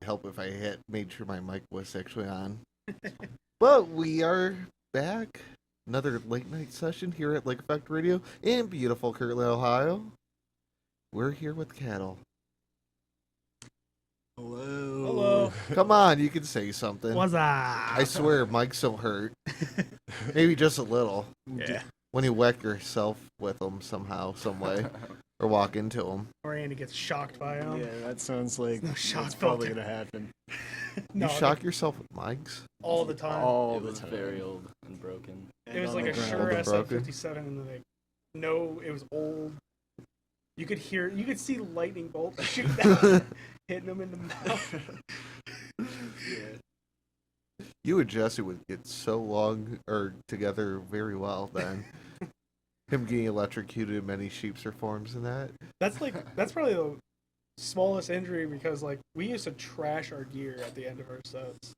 help if I made sure my mic was actually on. But we are back. Another late night session here at Lake Effect Radio in beautiful Kirtland, Ohio. We're here with Cattle. Hello. Hello. Come on, you can say something. What's up? I swear, Mike's so hurt. Maybe just a little. Yeah. When you whack yourself with them somehow, some way, or walk into them. Or Andy gets shocked by him. Yeah, that sounds like No shock that's probably filter. gonna happen. No, You shock yourself with mics? all the time. All It the was time. very old and broken. It was And like on a the ground. Shure Broken. SF57, and like, no, it was old. You could see lightning bolts shooting out, hitting him in the mouth. Yeah. You and Jesse would get so long or together very well then. Him getting electrocuted in many sheep's reforms and that. That's probably the smallest injury because like we used to trash our gear at the end of our sets,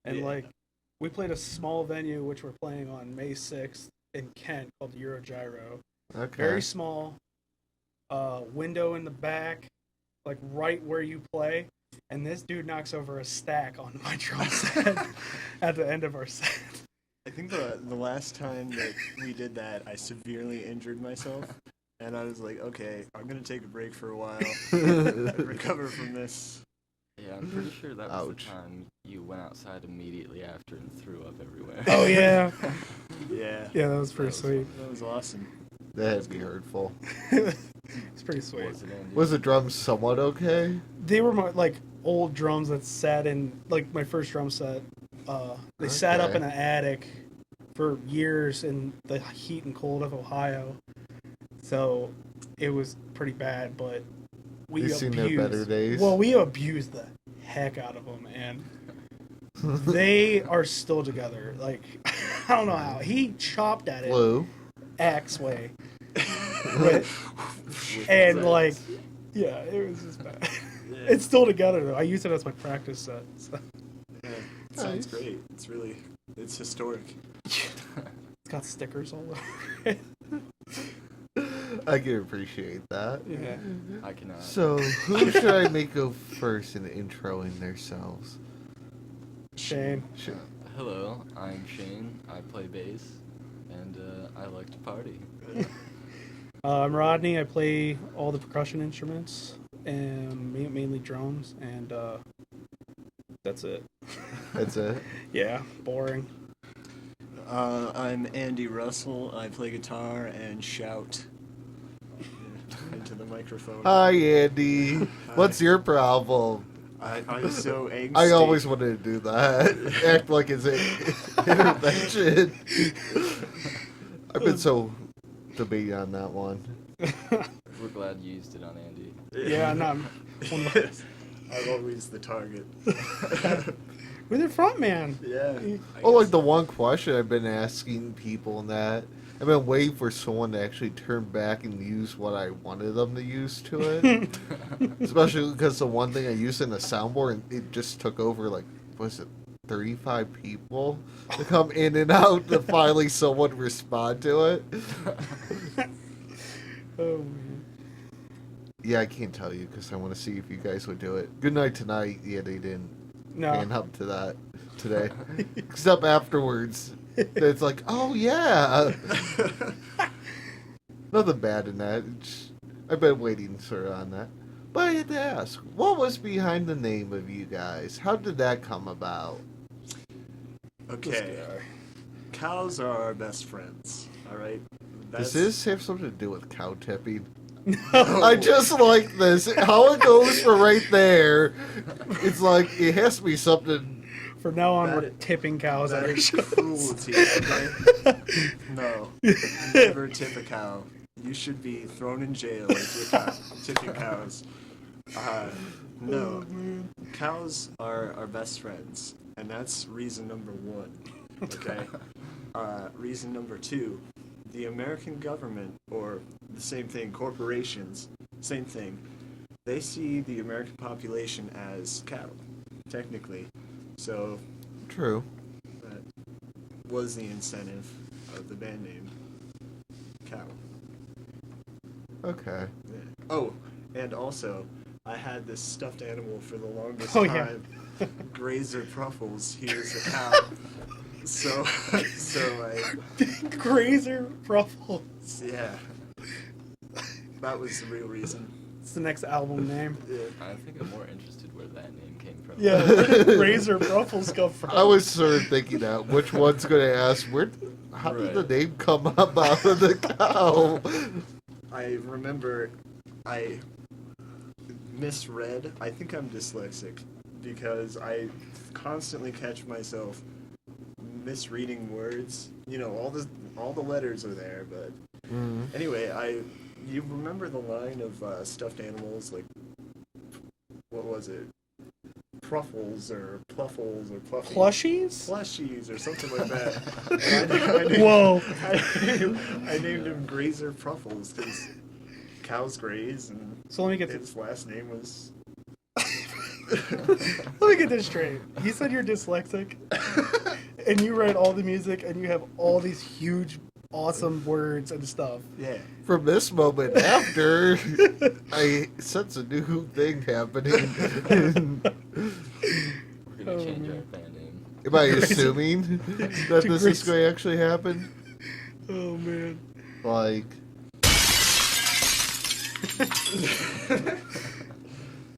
and Yeah. like we played a small venue which we're playing on May 6th in Kent called Eurogyro. Okay. Very small, window in the back, like right where you play. And this dude knocks over a stack onto my drum set at the end of our set. I think the last time that we did that, I severely injured myself, and I was like, okay, I'm gonna take a break for a while, and recover from this. Yeah, I'm pretty sure that was Ouch. the time you went outside immediately after and threw up everywhere. Oh yeah, Yeah. yeah, that was pretty sweet. That was awesome. That'd be hurtful. It's pretty sweet. Was it, Andy? Was the drum somewhat okay? They were more like old drums that sat in like my first drum set. They sat up Okay. in an attic for years in the heat and cold of Ohio, so it was pretty bad. But we You've seen their better days? Well, we abused the heck out of them, and they are still together. Like I don't know how he chopped at it Blue. axe way, and like yeah, it was just bad. It's still together though. I use it as my practice set. So. Yeah, it sounds Nice. great. It's historic. It's got stickers all over it. I can appreciate that. Yeah. I cannot. So, who should I make go first in introing themselves? Shane. Hello, I'm Shane. I play bass, and I like to party. I'm Rodney. I play all the percussion instruments and mainly drums, and that's it. That's it. Yeah, boring. I'm Andy Russell. I play guitar and shout into the microphone. Hi, Andy. What's your problem? I'm so angsty. I always wanted to do that. Act like it's an intervention. I've been so debating on that one. We're glad you used it on Andy. Yeah, no, I'm one of the- I'm always the target. we're the front man. Yeah. Oh, like the one question I've been asking people and that. I've been waiting for someone to actually turn back and use what I wanted them to use to it. Especially because the one thing I used in the soundboard, and it just took over, like, was it 35 people to come in and out to finally someone respond to it? Oh man. Yeah, I can't tell you because I want to see if you guys would do it. Good night tonight. Yeah, they didn't hand No. up to that today. Except afterwards. It's like, oh yeah. Nothing bad in that. I've been waiting sort of on that. But I had to ask, what was behind the name of you guys? How did that come about? Okay. Cows are our best friends. All right. Does this have something to do with cow tipping? No. I just like this. How it goes for right there. It's like, it has to be something. From now on, we're That- tipping cows at That our is shows. cruelty. Okay? No. Never tip a cow. You should be thrown in jail if you're tipping cows. No. Cows are our best friends, and that's reason number one. Okay. Reason number two, the American government, or the same thing, corporations, same thing. They see the American population as cattle, technically. So True. that was the incentive of the band name, Cow. Okay. Yeah. Oh, and also, I had this stuffed animal for the longest Oh, yeah. time. Grazer Pruffles. He was a cow. So I Grazer Ruffles. yeah. That was the real reason. It's the next album name. Yeah. I think I'm more interested where that name came from. Yeah, where did Grazer Ruffles come from? I was sort of thinking that. Which one's going to ask, how did the Right. name come up out of the cow? I remember I misread. I think I'm dyslexic because I constantly catch myself misreading words. You know, all the letters are there, but anyway, you remember the line of stuffed animals, like, what was it? Pruffles or Pluffles or Pluffy. Plushies? Plushies or something like that. And Whoa. I named him Grazer Pruffles because cows graze, and So let me get his last name was. Let me get this straight. You said you're dyslexic, and you write all the music, and you have all these huge, awesome words and stuff. Yeah. From this moment after, I sense a new thing happening. We're gonna change our band name. Am I assuming that this is going to actually happen? Oh man. Like,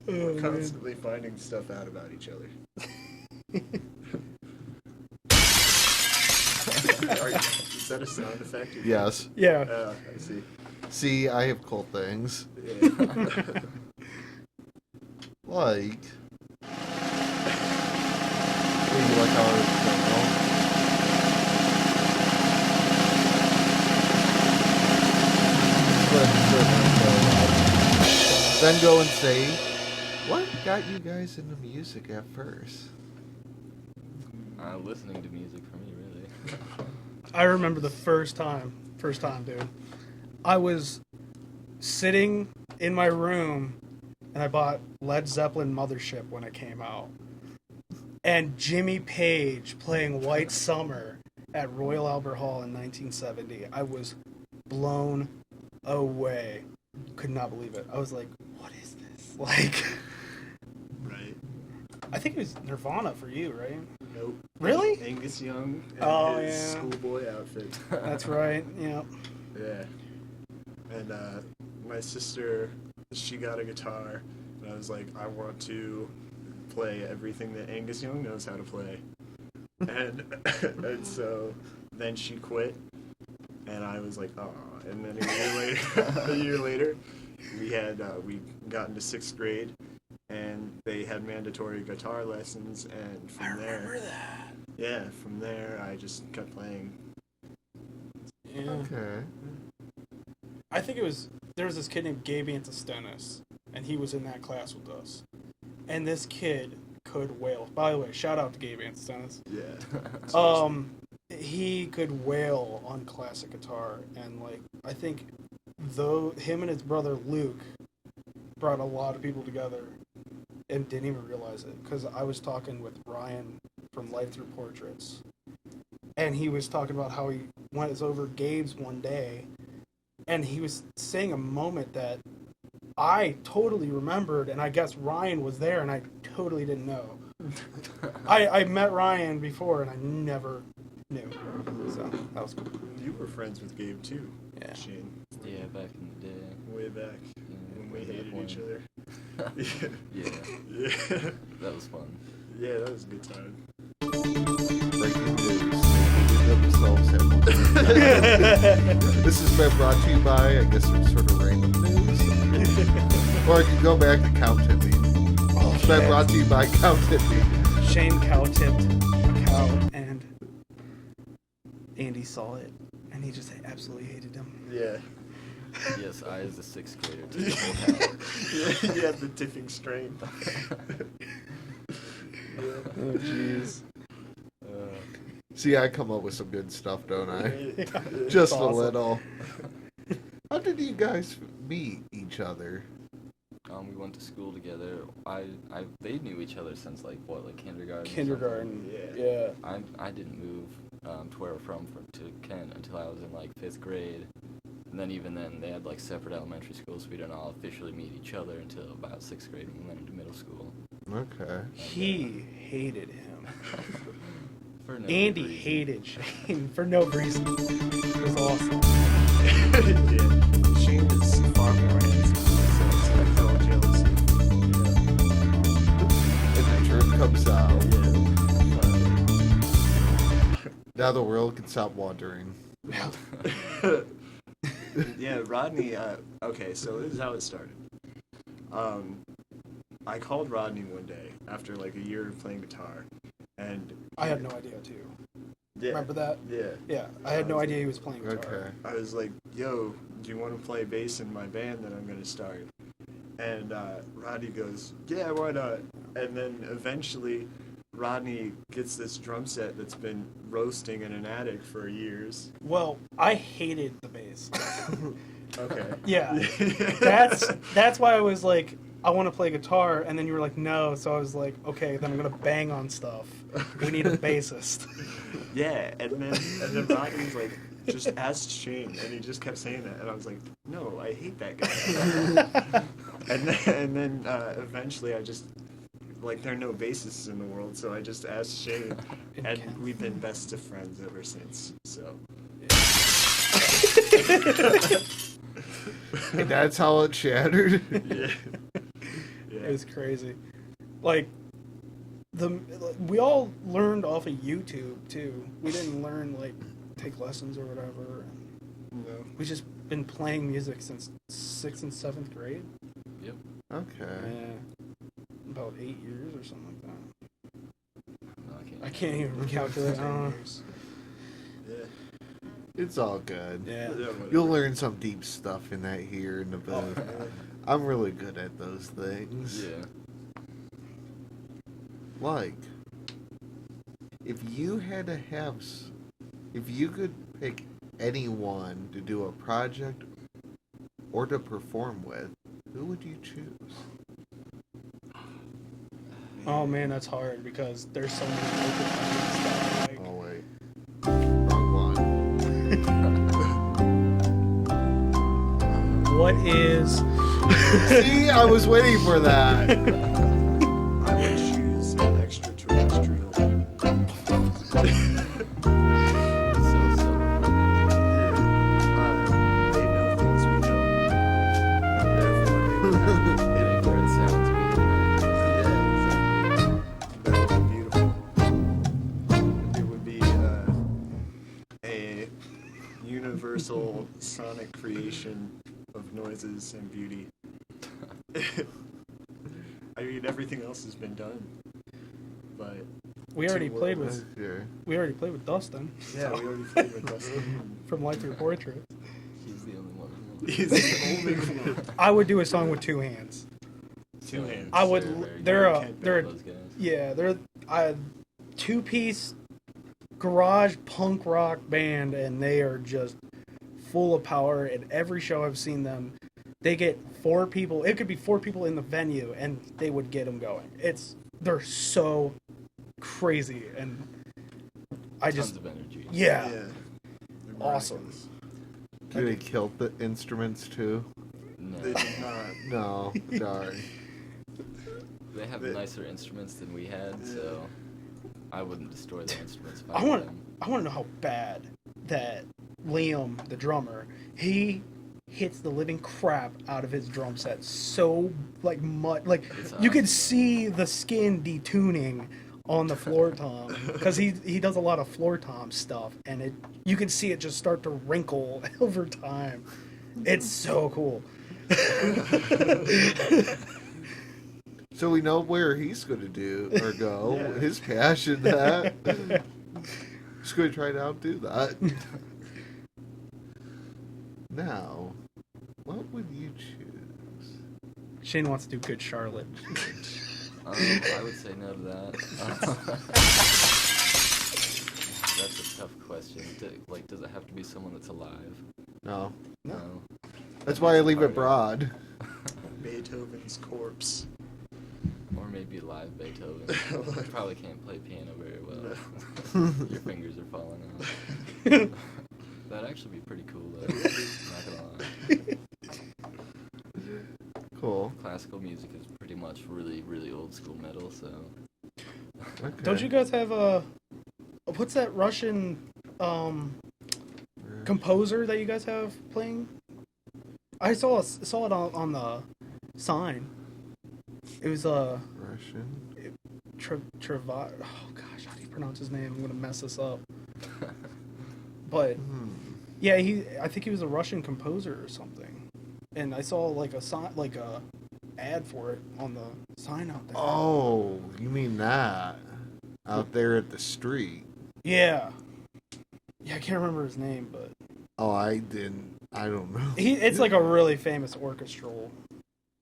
Oh, We're man. constantly finding stuff out about each other. Is that a sound effect? yes. Yeah. I see. See, I have cool things. Yeah. Like, you like how then go and say, what got you guys into music at first? Listening to music for me, really. I remember the first time, dude. I was sitting in my room, and I bought Led Zeppelin Mothership when it came out. And Jimmy Page playing White Summer at Royal Albert Hall in 1970. I was blown away. Could not believe it. I was like, what is this? Like, Right. I think it was Nirvana for you, right? Nope. Really? Angus Young and Oh, his yeah. schoolboy outfit. That's right. Yeah. Yeah. And my sister, she got a guitar, and I was like, I want to play everything that Angus Young knows how to play. And and so then she quit, and I was like, oh. And then a year later, we got into 6th grade, and they had mandatory guitar lessons, and from there I just kept playing. Yeah. Okay. I think there was this kid named Gabe Antistonis, and he was in that class with us. And this kid could wail. By the way, shout out to Gabe Antistonis. Yeah. He could wail on classic guitar, and like I think though him and his brother Luke brought a lot of people together and didn't even realize it, because I was talking with Ryan from Life Through Portraits, and he was talking about how he went over Gabe's one day, and he was saying a moment that I totally remembered, and I guess Ryan was there, and I totally didn't know. I met Ryan before, and I never knew. So that was cool. You were friends with Gabe too. Yeah. Shane. Yeah, back in the day. Way back when we hated each other. Yeah, Yeah. that was fun. Yeah, that was a good time. Breaking news. They themselves have This has been brought to you by, I guess, some sort of random news. Or I can go back to cow tipping. Oh, It's been brought to you by cow tipping. Shane cow tipped a cow, and Andy saw it, and he just absolutely hated him. Yeah. Yes, I as a 6th grader took the whole house. You had the tipping strain. Oh, jeez. See, I come up with some good stuff, don't I? Just Awesome. a little. How did you guys meet each other? We went to school together. They knew each other since like kindergarten. or Kindergarten. Yeah. Yeah. something. I didn't move to where we're from to Kent until I was in like 5th grade, And then even then, they had like separate elementary schools. So we didn't all officially meet each other until about 6th grade when we went into middle school. Okay. He hated him. For no Andy reason. hated Shane for no reason. It was awesome. Yeah. Shane is far more handsome, so it's all jealousy. And the truth comes out. Yeah. Now the world can stop wondering. Yeah, Rodney, okay, so this is how it started. I called Rodney one day after like a year of playing guitar, and I had no idea too. yeah, Remember that? Yeah. Yeah, I had no idea he was playing guitar. Okay. I was like, yo, do you want to play bass in my band that I'm going to start? And Rodney goes, yeah, why not? And then eventually Rodney gets this drum set that's been roasting in an attic for years. Well, I hated the bass. Okay. Yeah. That's why I was like, I want to play guitar, and then you were like, no. So I was like, okay, then I'm gonna bang on stuff. We need a bassist. Yeah, and then Rodney's like, just ask Shane, and he just kept saying that, and I was like, no, I hate that guy. and then eventually I just, like, there are no bassists in the world, so I just asked Shane, and we've been best of friends ever since. So. And that's how it shattered. Yeah. It was crazy. Like we all learned off of YouTube too. We didn't learn like take lessons or whatever. No. We just been playing music since 6th and 7th grade. Yep. Okay. Yeah, about 8 years or something like that. No, I can't even calculate. Yeah. It's all good. Yeah. You'll learn some deep stuff in that here in the booth. I'm really good at those things. Yeah. Like, if you could pick anyone to do a project or to perform with, who would you choose? Oh man, that's hard because there's so many open endings that like. Oh wait, wrong one. What is? See, I was waiting for that. I would choose an extraterrestrial. They know things we don't. Therefore, they would have Whatever it sounds That would be beautiful. It would be a universal sonic creation of noises and beauty. I mean, everything else has been done, but We already Two played worlds. with. Sure. We already played with Dustin. yeah, we already played with Dustin. From Life Through Portrait. He's the only one. He's the only one. I would do a song with 2 hands. Two hands. I would. They're They're those guys. yeah. They're a 2-piece garage punk rock band, and they are just full of power. And every show I've seen them, they get 4 people. It could be 4 people in the venue, and they would get them going. They're so crazy, and I Tons just of energy. yeah. They're Awesome. miraculous. Do they kill the instruments too? No. They did not. No, darn. They have They- nicer instruments than we had, so I wouldn't destroy the instruments if I I were want them. to know how bad that Liam, the drummer, he hits the living crap out of his drum set so like much. Like It's you could awesome. see the skin detuning on the floor tom because he does a lot of floor tom stuff, and you can see it just start to wrinkle over time. It's so cool. So we know where he's going to do or go. Yeah. His passion, that. He's going to try to outdo that. Now, what would you choose? Shane wants to do Good Charlotte. I would say no to that. That's a tough question. Does it have to be someone that's alive? No. No. That's why I leave it broad. Beethoven's corpse. Or maybe live Beethoven. You probably can't play piano very well. Your fingers are falling out. That'd actually be pretty cool, though. Not gonna lie. Cool. Classical music is pretty much really, really old school metal, so. Okay. Don't you guys have a what's that Russian composer that you guys have playing? I saw it on the sign. It was Russian. Travat. Oh gosh, how do you pronounce his name? I'm gonna mess this up. But yeah, I think he was a Russian composer or something. And I saw like a sign, like a ad for it on the sign out there. Oh, you mean that out there at the street? Yeah. Yeah, I can't remember his name, but Oh, I didn't. I don't know. it's like a really famous orchestral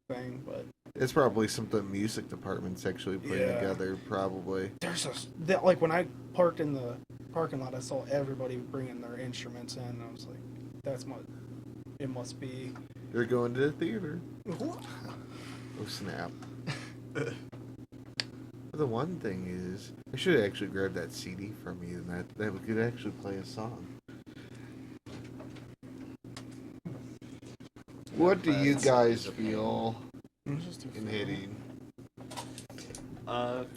thing, but It's probably something music departments actually put Yeah. together. Probably. there's like when I parked in the parking lot, I saw everybody bringing their instruments in, and I was like, it must be. They're going to the theater. Oh snap! The one thing is, I should actually grab that CD from you, and that we could actually play a song. What do you guys feel in hitting?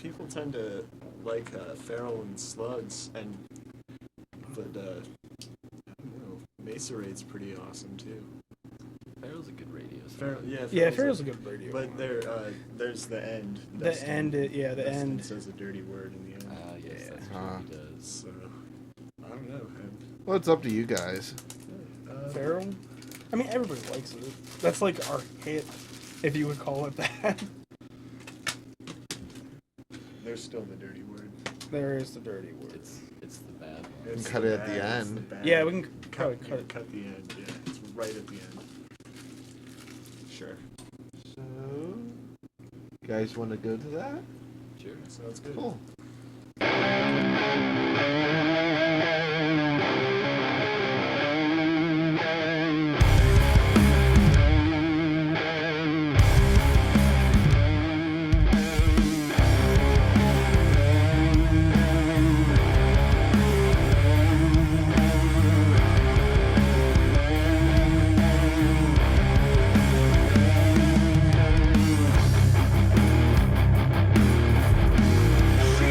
People tend to like Feral and Slugs, but I don't know. Mesa Raid's pretty awesome too. Feral's a good radio song. Feral's a good radio. But there's the end. The end, yeah, the Dustin end. says a dirty word in the end. Yes, that's Uh-huh. what he does. So I don't know. Well, it's up to you guys. Feral. I mean, everybody likes it. That's like our hit, if you would call it that. There's still the dirty word. There is the dirty word. It's the bad one. It's cut the it at the bad, it's end. the bad. Yeah, we can probably cut cut it. Cut the end. Yeah, it's right at the end. Sure. So, you guys want to go to that? Sure. Sounds good. Cool. She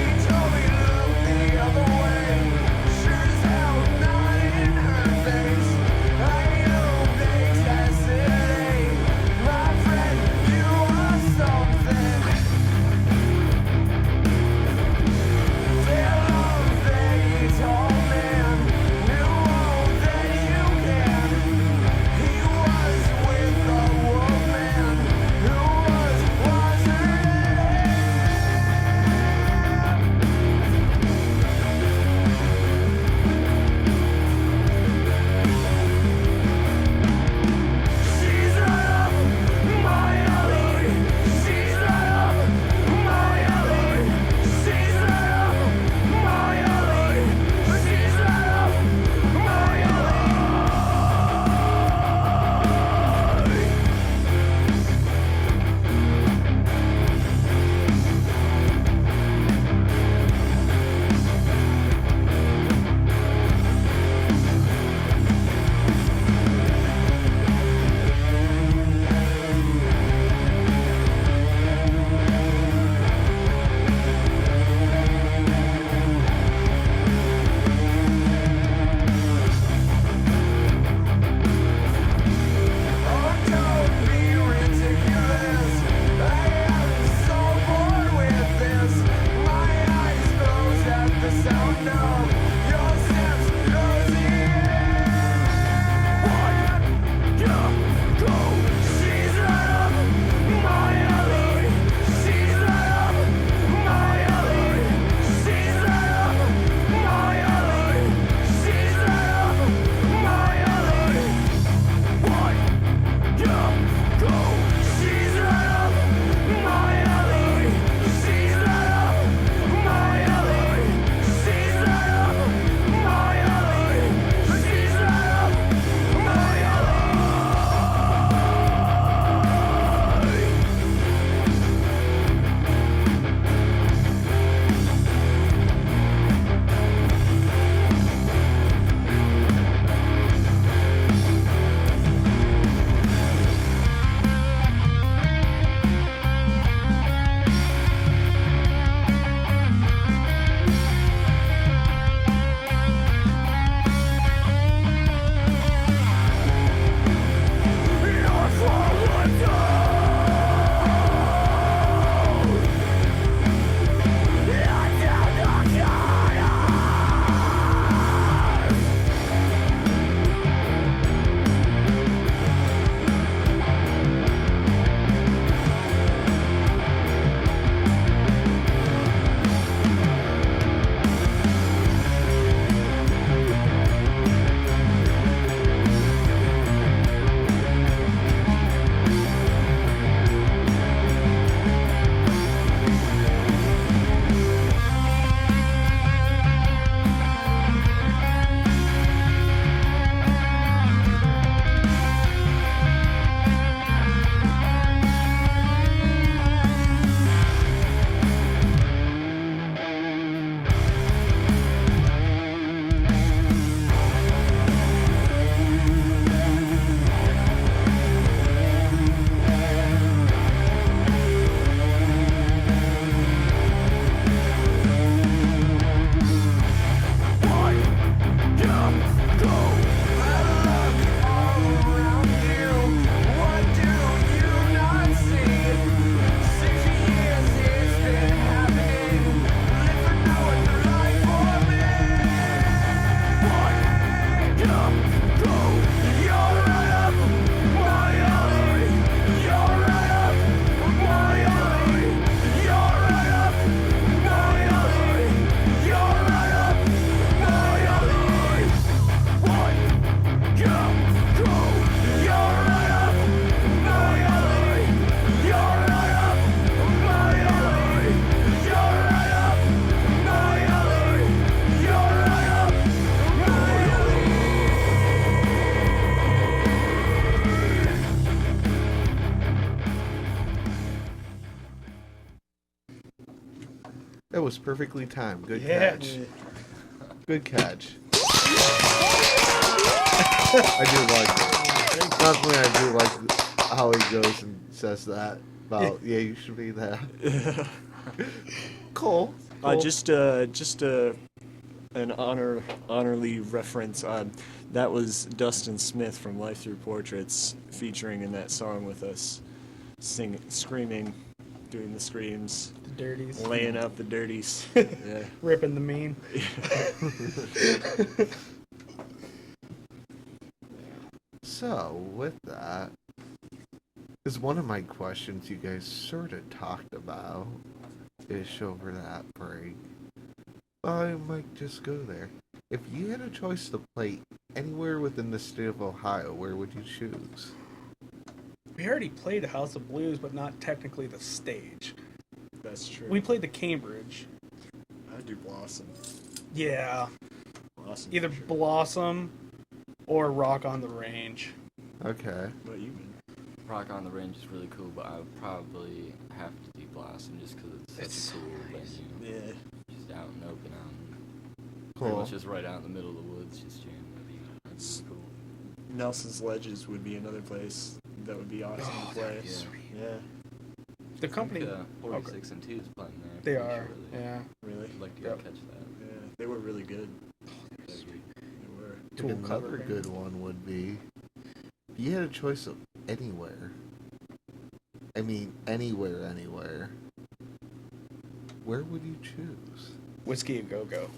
That was perfectly timed. Good Yeah. catch. Good catch. I do like it. Definitely, I do like how he goes and says that about, yeah, you should be that. Cool. Just an honorly reference. That was Dustin Smith from Life Through Portraits featuring in that song with us, screaming, doing the screams, The dirties. laying out the dirties. Yeah. Ripping the mean. So, with that, is one of my questions you guys sort of talked about ish over that break. I might just go there. If you had a choice to play anywhere within the state of Ohio, where would you choose? We already played House of Blues, but not technically the stage. That's true. We played the Cambridge. I'd do Blossom. Yeah. Blossom. Either for sure. Blossom or Rock on the Range. Okay. What you been? Rock on the Range is really cool, but I would probably have to do Blossom just because it's such a cool venue. Yeah. Just out and open out. Cool. Pretty much just right out in the middle of the woods, just jamming. That's really cool. Nelson's Ledges would be another place that would be awesome to play. Yeah. The company. I think, 46 and 2 is playing there. They pretty are. shortly. Yeah. Really? I'd like to go Yep. catch that. Yeah. They were really good. That'd be- They were. Tool Another cover good band. one would be, if you had a choice of anywhere, I mean anywhere, where would you choose? Whiskey a Go Go.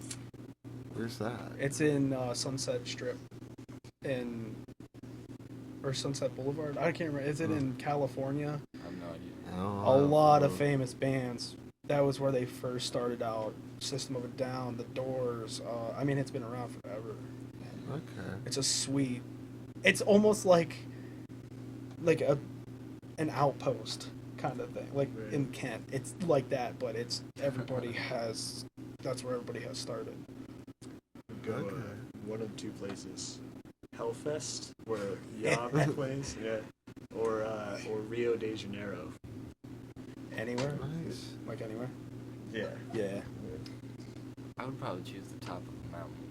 Where's that? It's in Sunset Strip, or Sunset Boulevard. I can't remember. Is it in California? I have no idea. Oh, A lot of famous bands. That was where they first started out. System of a Down, The Doors. I mean, it's been around forever. Okay. It's a sweet. It's almost like an outpost kind of thing, like Right. in Kent. It's like that, but it's everybody has. That's where everybody has started. Go Okay. one of two places. Hellfest, where Yob plays, yeah, or Rio de Janeiro. Anywhere, Nice. like anywhere. Yeah. Yeah. I would probably choose the top of a mountain.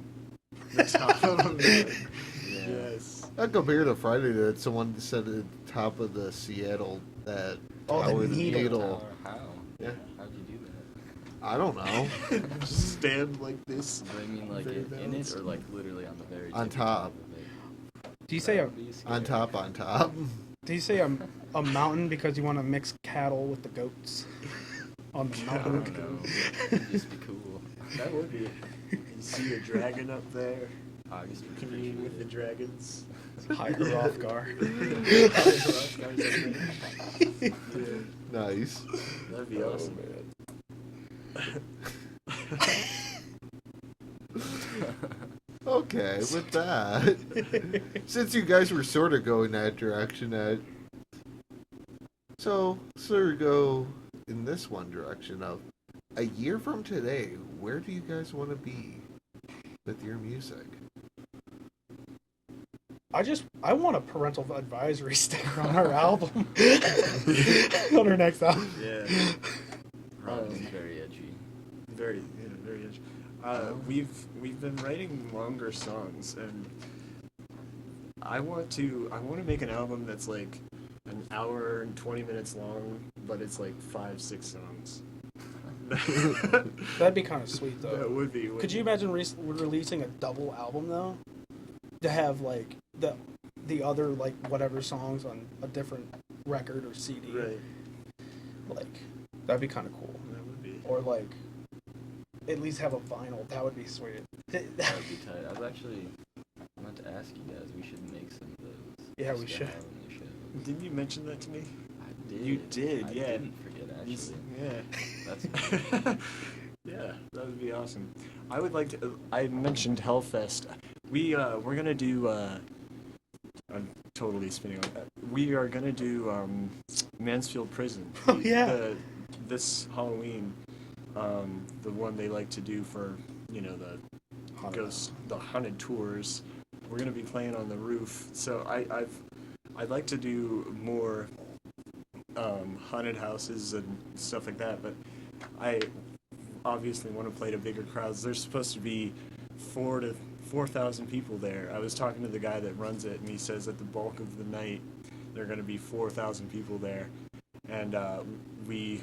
The top of them. Yeah. Yes. I compared to Friday that someone said at the top of the Seattle that Oh, the Tower of Needle Tower, how? Yeah. How'd you do that? I don't know. Just stand like this. Do they mean like Very in it balanced. or like literally on the very On tippy top. of it? Do you say That a would be On scary. top. Do you say a mountain because you want to mix cattle with the goats on the I mountain? don't know. It'd just be cool. That would be. You see a dragon up there, I just would communing with the appreciate dragons. Hiker off guard. Nice. That'd be awesome. Okay, with that, since you guys were sort of going that direction, so sort of go in this one direction of a year from today, where do you guys want to be with your music? I want a parental advisory sticker on our album. On our next album. Yeah. Ron's very edgy. Very edgy. We've been writing longer songs, and I want to make an album that's like an hour and 20 minutes long, but it's like 5-6 songs. That'd be kind of sweet though. That would be. Could you imagine releasing a double album though? To have like the other like whatever songs on a different record or CD. Right. Like that'd be kind of cool. That would be. Or like at least have a vinyl. That would be sweet. That would be tight. I meant to ask you guys. We should make some of those. Yeah, we Just should. have them in the show. Didn't you mention that to me? I did. You did, I yeah. didn't forget actually. Yeah. That's Yeah, that would be awesome. I would like to. I mentioned Hellfest. We're gonna do. I'm totally spinning on that. We are gonna do Mansfield Prison. Oh, yeah. This Halloween, the one they like to do for the the haunted tours. We're gonna be playing on the roof. So I'd like to do more haunted houses and stuff like that. But obviously want to play to bigger crowds. There's supposed to be 4,000 people there. I was talking to the guy that runs it, and he says at the bulk of the night there are going to be 4,000 people there. And the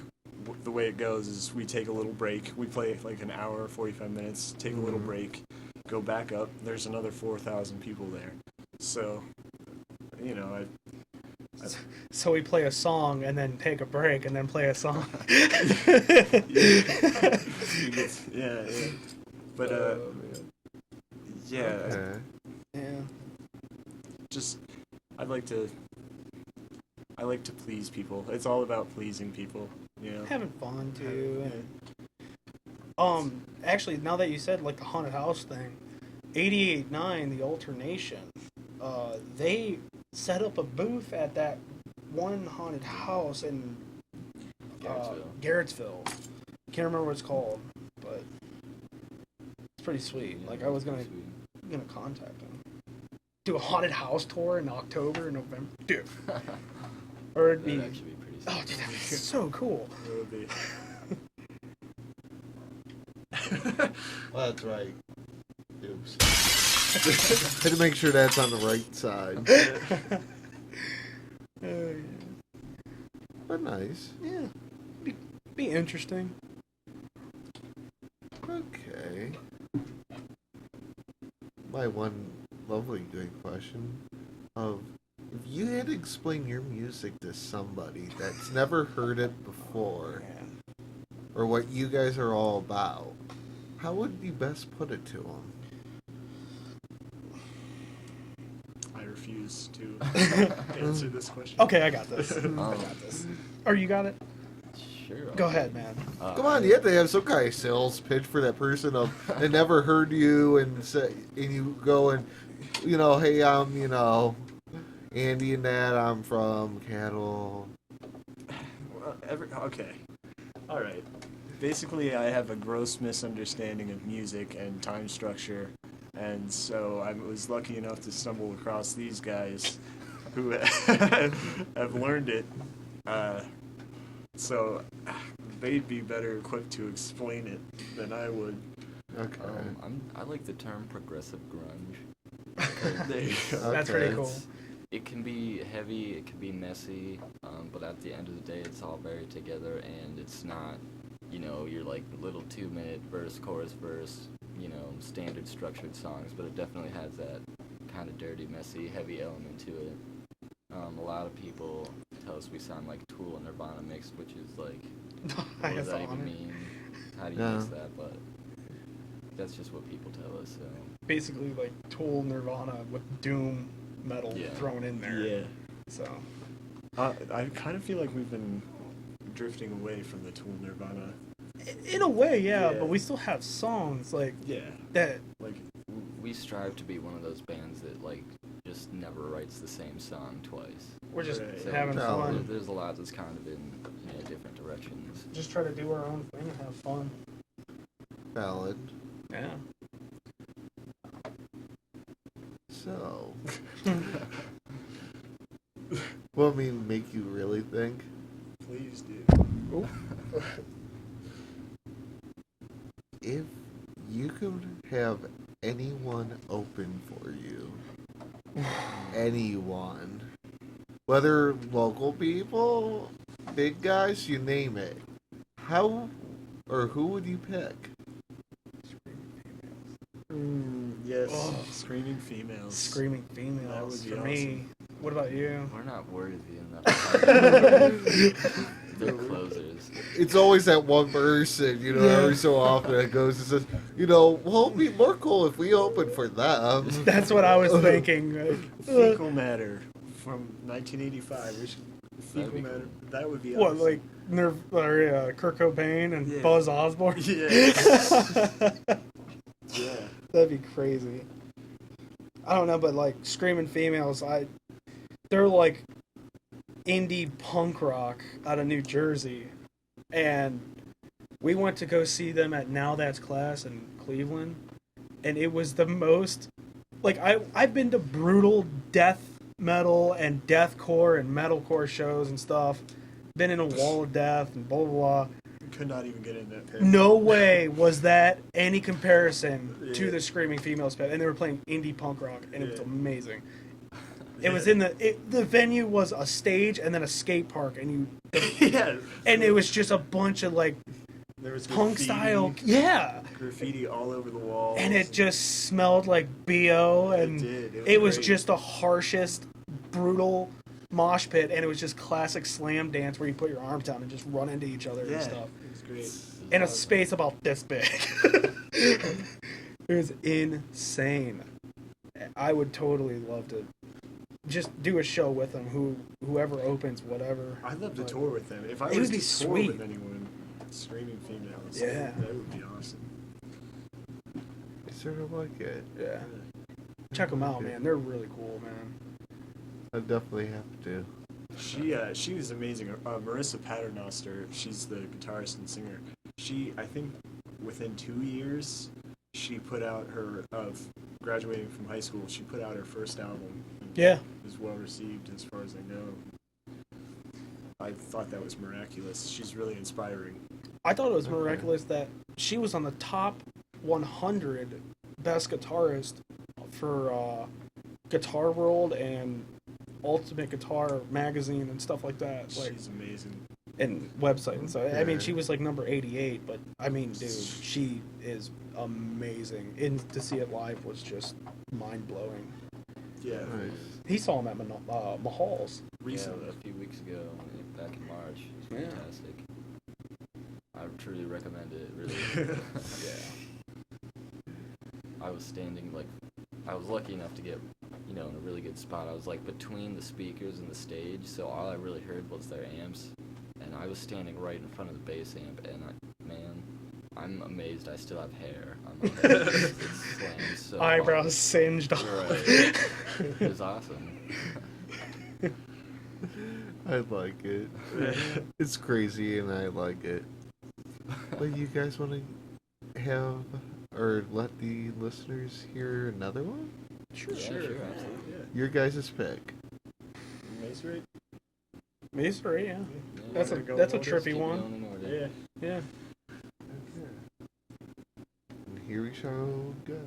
way it goes is we take a little break. We play like an hour, 45 minutes, take a little break, go back up. There's another 4,000 people there. So, you know, So we play a song and then take a break and then play a song. yeah. But yeah, Okay. Yeah. just I like to please people. It's all about pleasing people, you know. Having fun too. Yeah. And, actually, now that you said like the haunted house thing, 88.9, the Alternation, they set up a booth at that one haunted house in Garrettsville. Can't remember what it's called, but it's pretty sweet. Yeah, Like I was gonna contact them. Do a haunted house tour in October and November, dude. Or it'd be. That'd actually be pretty Oh, sick. dude, that'd be so cool. It would be. Well, that's right. Oops. Had to make sure that's on the right side. Yeah. But nice. Yeah. Be interesting. Okay. My one lovely good question of if you had to explain your music to somebody that's never heard it before, or what you guys are all about, how would you best put it to them? I refuse to answer this question. Okay, I got this. I got this. Or you got it? Sure. Go ahead, man. Come on, you have to have some kind of sales pitch for that person of they never heard you and say, and you go and, you know, hey, I'm, you know, Andy and that, I'm from Cattle. Well, okay. All right. Basically, I have a gross misunderstanding of music and time structure, and so I was lucky enough to stumble across these guys who have learned it. So they'd be better equipped to explain it than I would. Okay. I like the term progressive grunge. There you go. That's pretty cool. It can be heavy, it can be messy, but at the end of the day, it's all very together, and it's not, you know, your like little 2-minute verse, chorus, verse, you know, standard structured songs, but it definitely has that kind of dirty, messy, heavy element to it. A lot of people tell us we sound like Tool and Nirvana mixed, which is like, what does that even mean? How do you mix that? But that's just what people tell us. So Basically, like Tool, Nirvana with doom metal thrown in there. Yeah. So. I kind of feel like we've been drifting away from the Tool Nirvana. In a way, yeah, but we still have songs like that. Like we strive to be one of those bands that like just never writes the same song twice. We're just So having fun. There's a lot that's kind of in different directions. Just try to do our own thing and have fun. Valid. Yeah. So, what make you really think? please do. If you could have anyone open for you, anyone, whether local people, big guys, you name it, how or who would you pick? Yes. Oh. Screaming females. Screaming That females would be for awesome. me. What about you? We're not worthy enough. They're closers. It's always that one person, you know, every so often it goes and says, you know, well, it'd be more cool if we opened for them. That's what I was thinking. Like, Fecal matter from 1985. We should, That'd be matter. cool. That would be what, awesome. like Kurt Cobain and Yeah. Buzz Osborne? Yeah. Yeah. That'd be crazy. I don't know, but like screaming females, they're like indie punk rock out of New Jersey, and we went to go see them at Now That's Class in Cleveland, and it was the most like I've been to brutal death metal and deathcore and metalcore shows and stuff, been in a wall of death and blah blah blah. could not even get in that pit. No way was that any comparison to Yeah. the Screaming Females pit, and they were playing indie punk rock, and it was Yeah. amazing. It was in the venue was a stage and then a skate park, and Yeah. it was just a bunch of like There was punk graffiti, style, yeah, graffiti all over the walls. and it just smelled like BO, and did. It was it was great. just the harshest, brutal mosh pit, and it was just classic slam dance where you put your arms down and just run into each other yeah, and stuff it was great. in a space about this big. It was insane. I would totally love to just do a show with them. Whoever opens, whatever. I'd love to But tour with them. If I It was would to be tour sweet. with anyone, Screaming Females, Yeah. that would be awesome. I sort of like it. Yeah. Check them out, man. They're really cool, man. I definitely have to. She was amazing. Marissa Paternoster, she's the guitarist and singer. I think within 2 years, she put out of graduating from high school, she put out her first album. And Yeah. it was well received as far as I know. I thought that was miraculous. She's really inspiring. I thought it was miraculous that she was on the top 100 best guitarist for Guitar World and Ultimate Guitar magazine and stuff like that. Like, She's amazing. and website and so I mean, Yeah. she was like number 88, but I mean, dude, she is amazing. And to see it live was just mind blowing. Yeah. Nice. He saw him at Mahal's. Recently. Yeah, a few weeks ago, back in March. It was Yeah. fantastic. I would truly recommend it. Really. Yeah. I was standing I was lucky enough to get, in a really good spot. I was like between the speakers and the stage, so all I really heard was their amps, and I was standing right in front of the bass amp, and I'm amazed I still have hair on my head. It slams so Eyebrows hard. singed off. Right. It was awesome. I like it. It's crazy and I like it. But you guys want to have or let the listeners hear another one? Sure. Yeah, sure, absolutely. Yeah. Your guys' pick. Masonry? Masonry, yeah. Yeah, That's a Wanna go that's a order? trippy keep one. going in order. Yeah. Yeah. And here we shall go.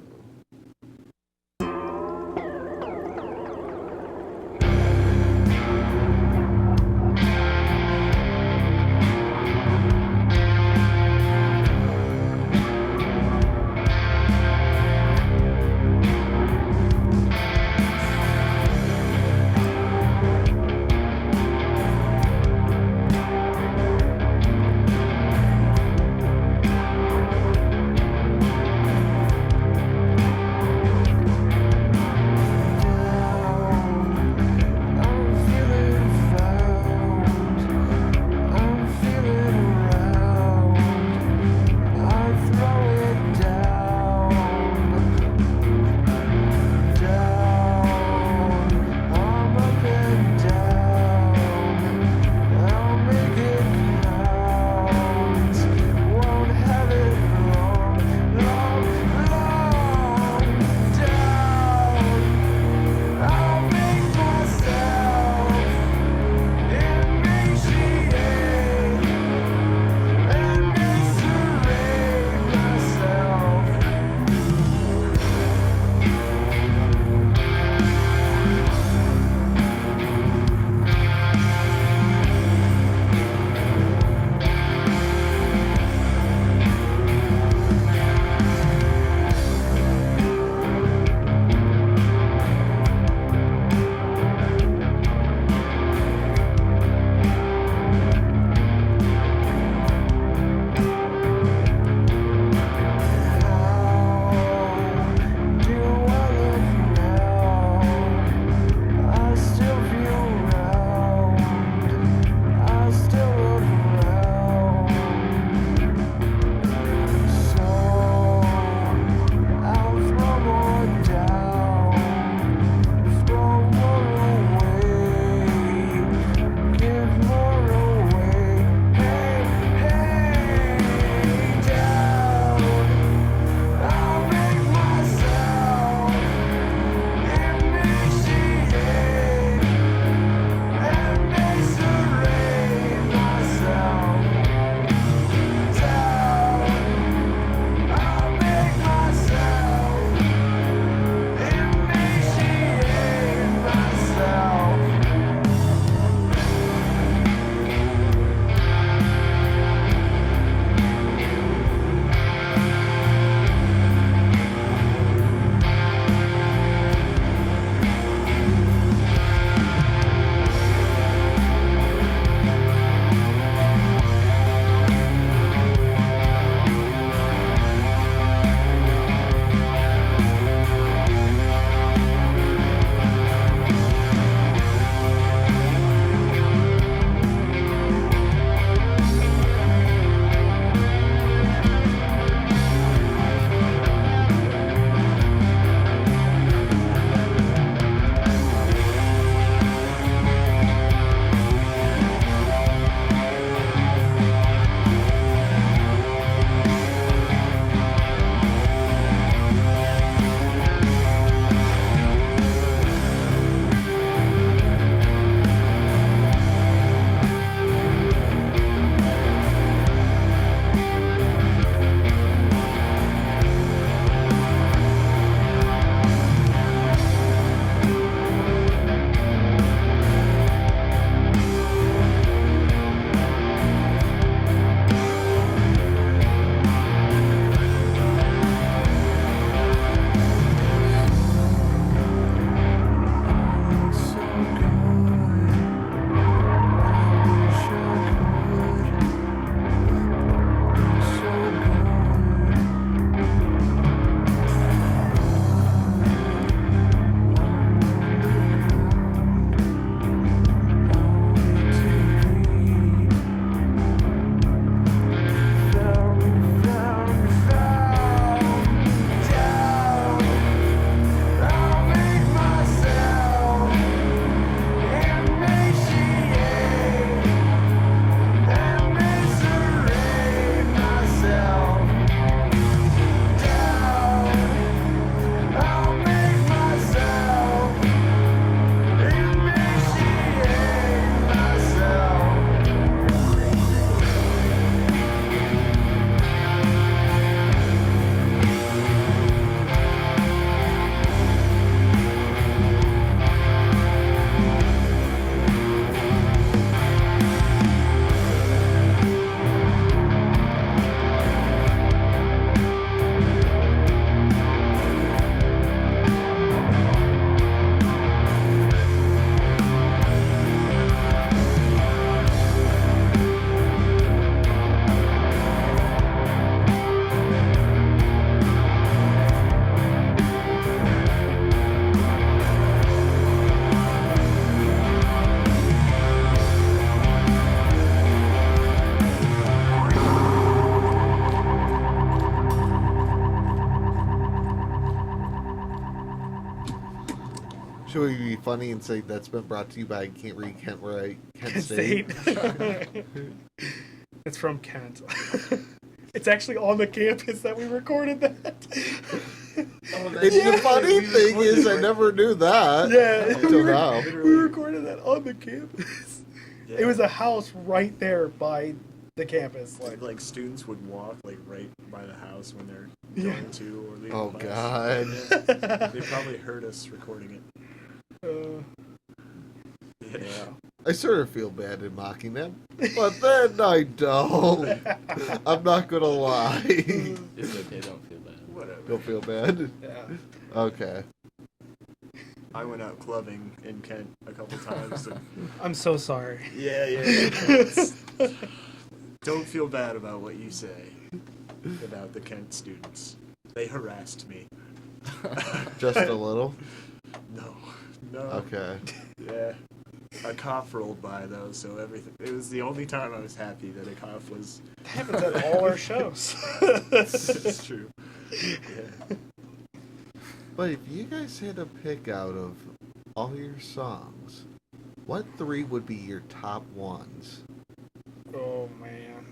Should we be funny and say that's been brought to you by Can't Read, Can't Write, Kent Kent State? State. It's from Kent. It's actually on the campus that we recorded that. And the funny thing is, I never knew that. Yeah, Until now. we recorded that on the campus. Yeah. It was a house right there by the campus. Like students would walk like right by the house when they're Yeah. going to or leaving Oh, class. God. Yeah. They probably heard us recording it. Yeah. I sort of feel bad in mocking them, but then I don't. I'm not gonna lie. It's okay, don't feel bad. Whatever. Don't feel bad? Yeah. Okay. I went out clubbing in Kent a couple times. And I'm so sorry. yeah. Don't feel bad about what you say about the Kent students. They harassed me. Just a little? No. Okay. Yeah. A cop rolled by though, so everything. It was the only time I was happy that a cop was. That happens at all our shows. It's true. Yeah. But if you guys had to pick out of all your songs, what 3 would be your top ones? Oh man.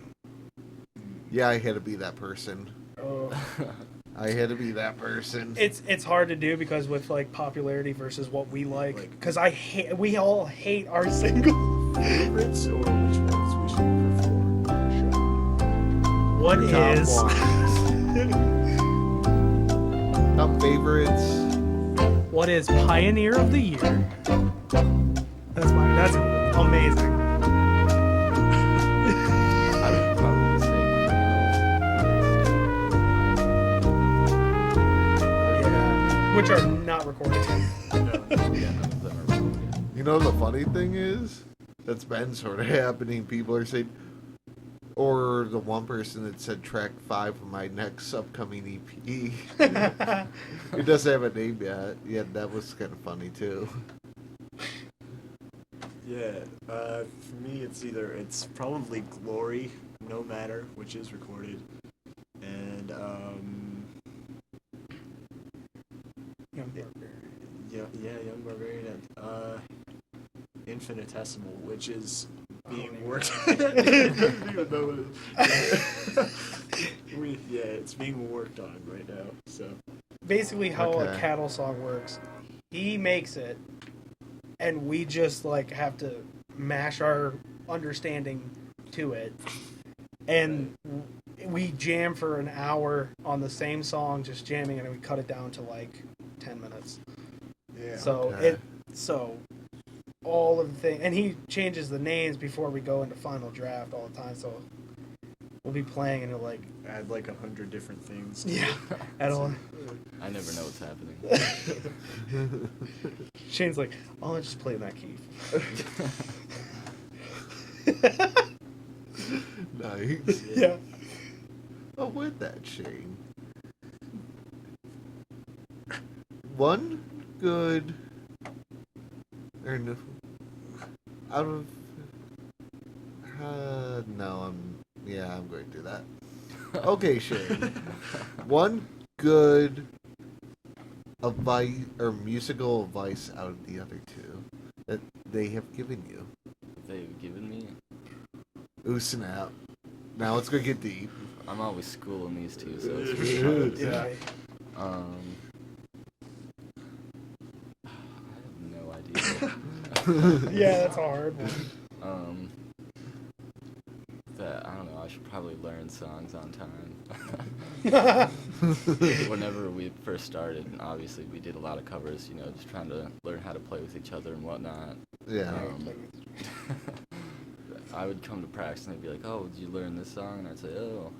Yeah, I had to be that person. Oh. I had to be that person. It's hard to do because with like popularity versus what we like. Like- Because we all hate our single. Favorites or which ones we should perform on the show? What Top is? ones. Top favorites. What is Pioneer of the Year? That's amazing. I would probably say Yeah. Which are not recorded. No. yeah, none of them are recorded. You know the funny thing is, that's been sort of happening. People are saying, or the one person that said track 5 of my next upcoming EP. It doesn't have a name yet. Yeah, that was kind of funny too. Yeah. For me, it's probably Glory, No Matter, which is recorded, and Young Barbarian, and Infinitesimal, which is being worked. I don't even know what it is. Yeah, it's being worked on right now. So Basically, how a Okay. cattle song works. He makes it, and we just like have to mash our understanding to it, and we jam for an hour on the same song, just jamming, and we cut it down to like 10 minutes. yeah. So Okay. all of the things, and he changes the names before we go into final draft all the time. So we'll be playing, and he'll like, Add like 100 different things. To yeah, it. at all. I never know what's happening. Shane's like, oh, I'll just play that key. Nice. Yeah. Oh, with that, Shane. One good. Or no, out of. No, I'm going to do that. Okay, Shane. One good advice or musical advice out of the other 2 that they have given you. They've given me. Ooh, snap. Now it's going to get deep. I'm always schooling these two, so it's Yeah. really hard. Yeah. I have no idea. Yeah, that's a hard one. That I don't know. I should probably learn songs on time. Whenever we first started, obviously we did a lot of covers. You know, just trying to learn how to play with each other and whatnot. Yeah. I would come to practice and they'd be like, "Oh, did you learn this song?" And I'd say, "Oh,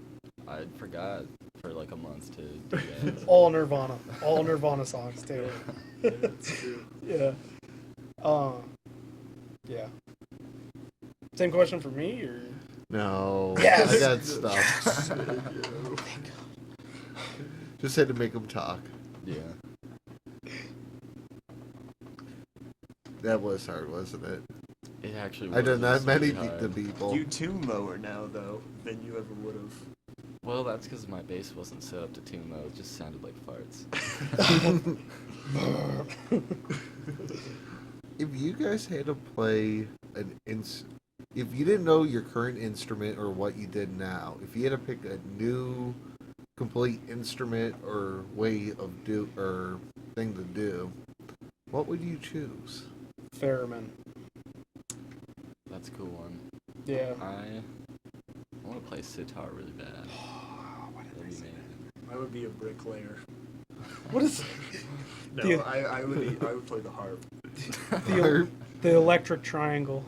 I forgot for like a month to do that." All Nirvana songs too. That's true. Yeah. Yeah. Same question for me, or No. Yes. I got stuff. Just had to make them talk. Yeah. That was hard, wasn't it? It actually. I did not was many really hard. the people. You tune lower now though than you ever would have. Well, that's because my bass wasn't set up to tune mode. It just sounded like farts. If you guys had to play if you didn't know your current instrument or what you did now, if you had to pick a new complete instrument or way of or thing to do, what would you choose? Theremin. That's a cool one. Yeah. I want to play sitar really bad. That'd be amazing. I would be a bricklayer. What is No, The- I would play the harp. the electric triangle?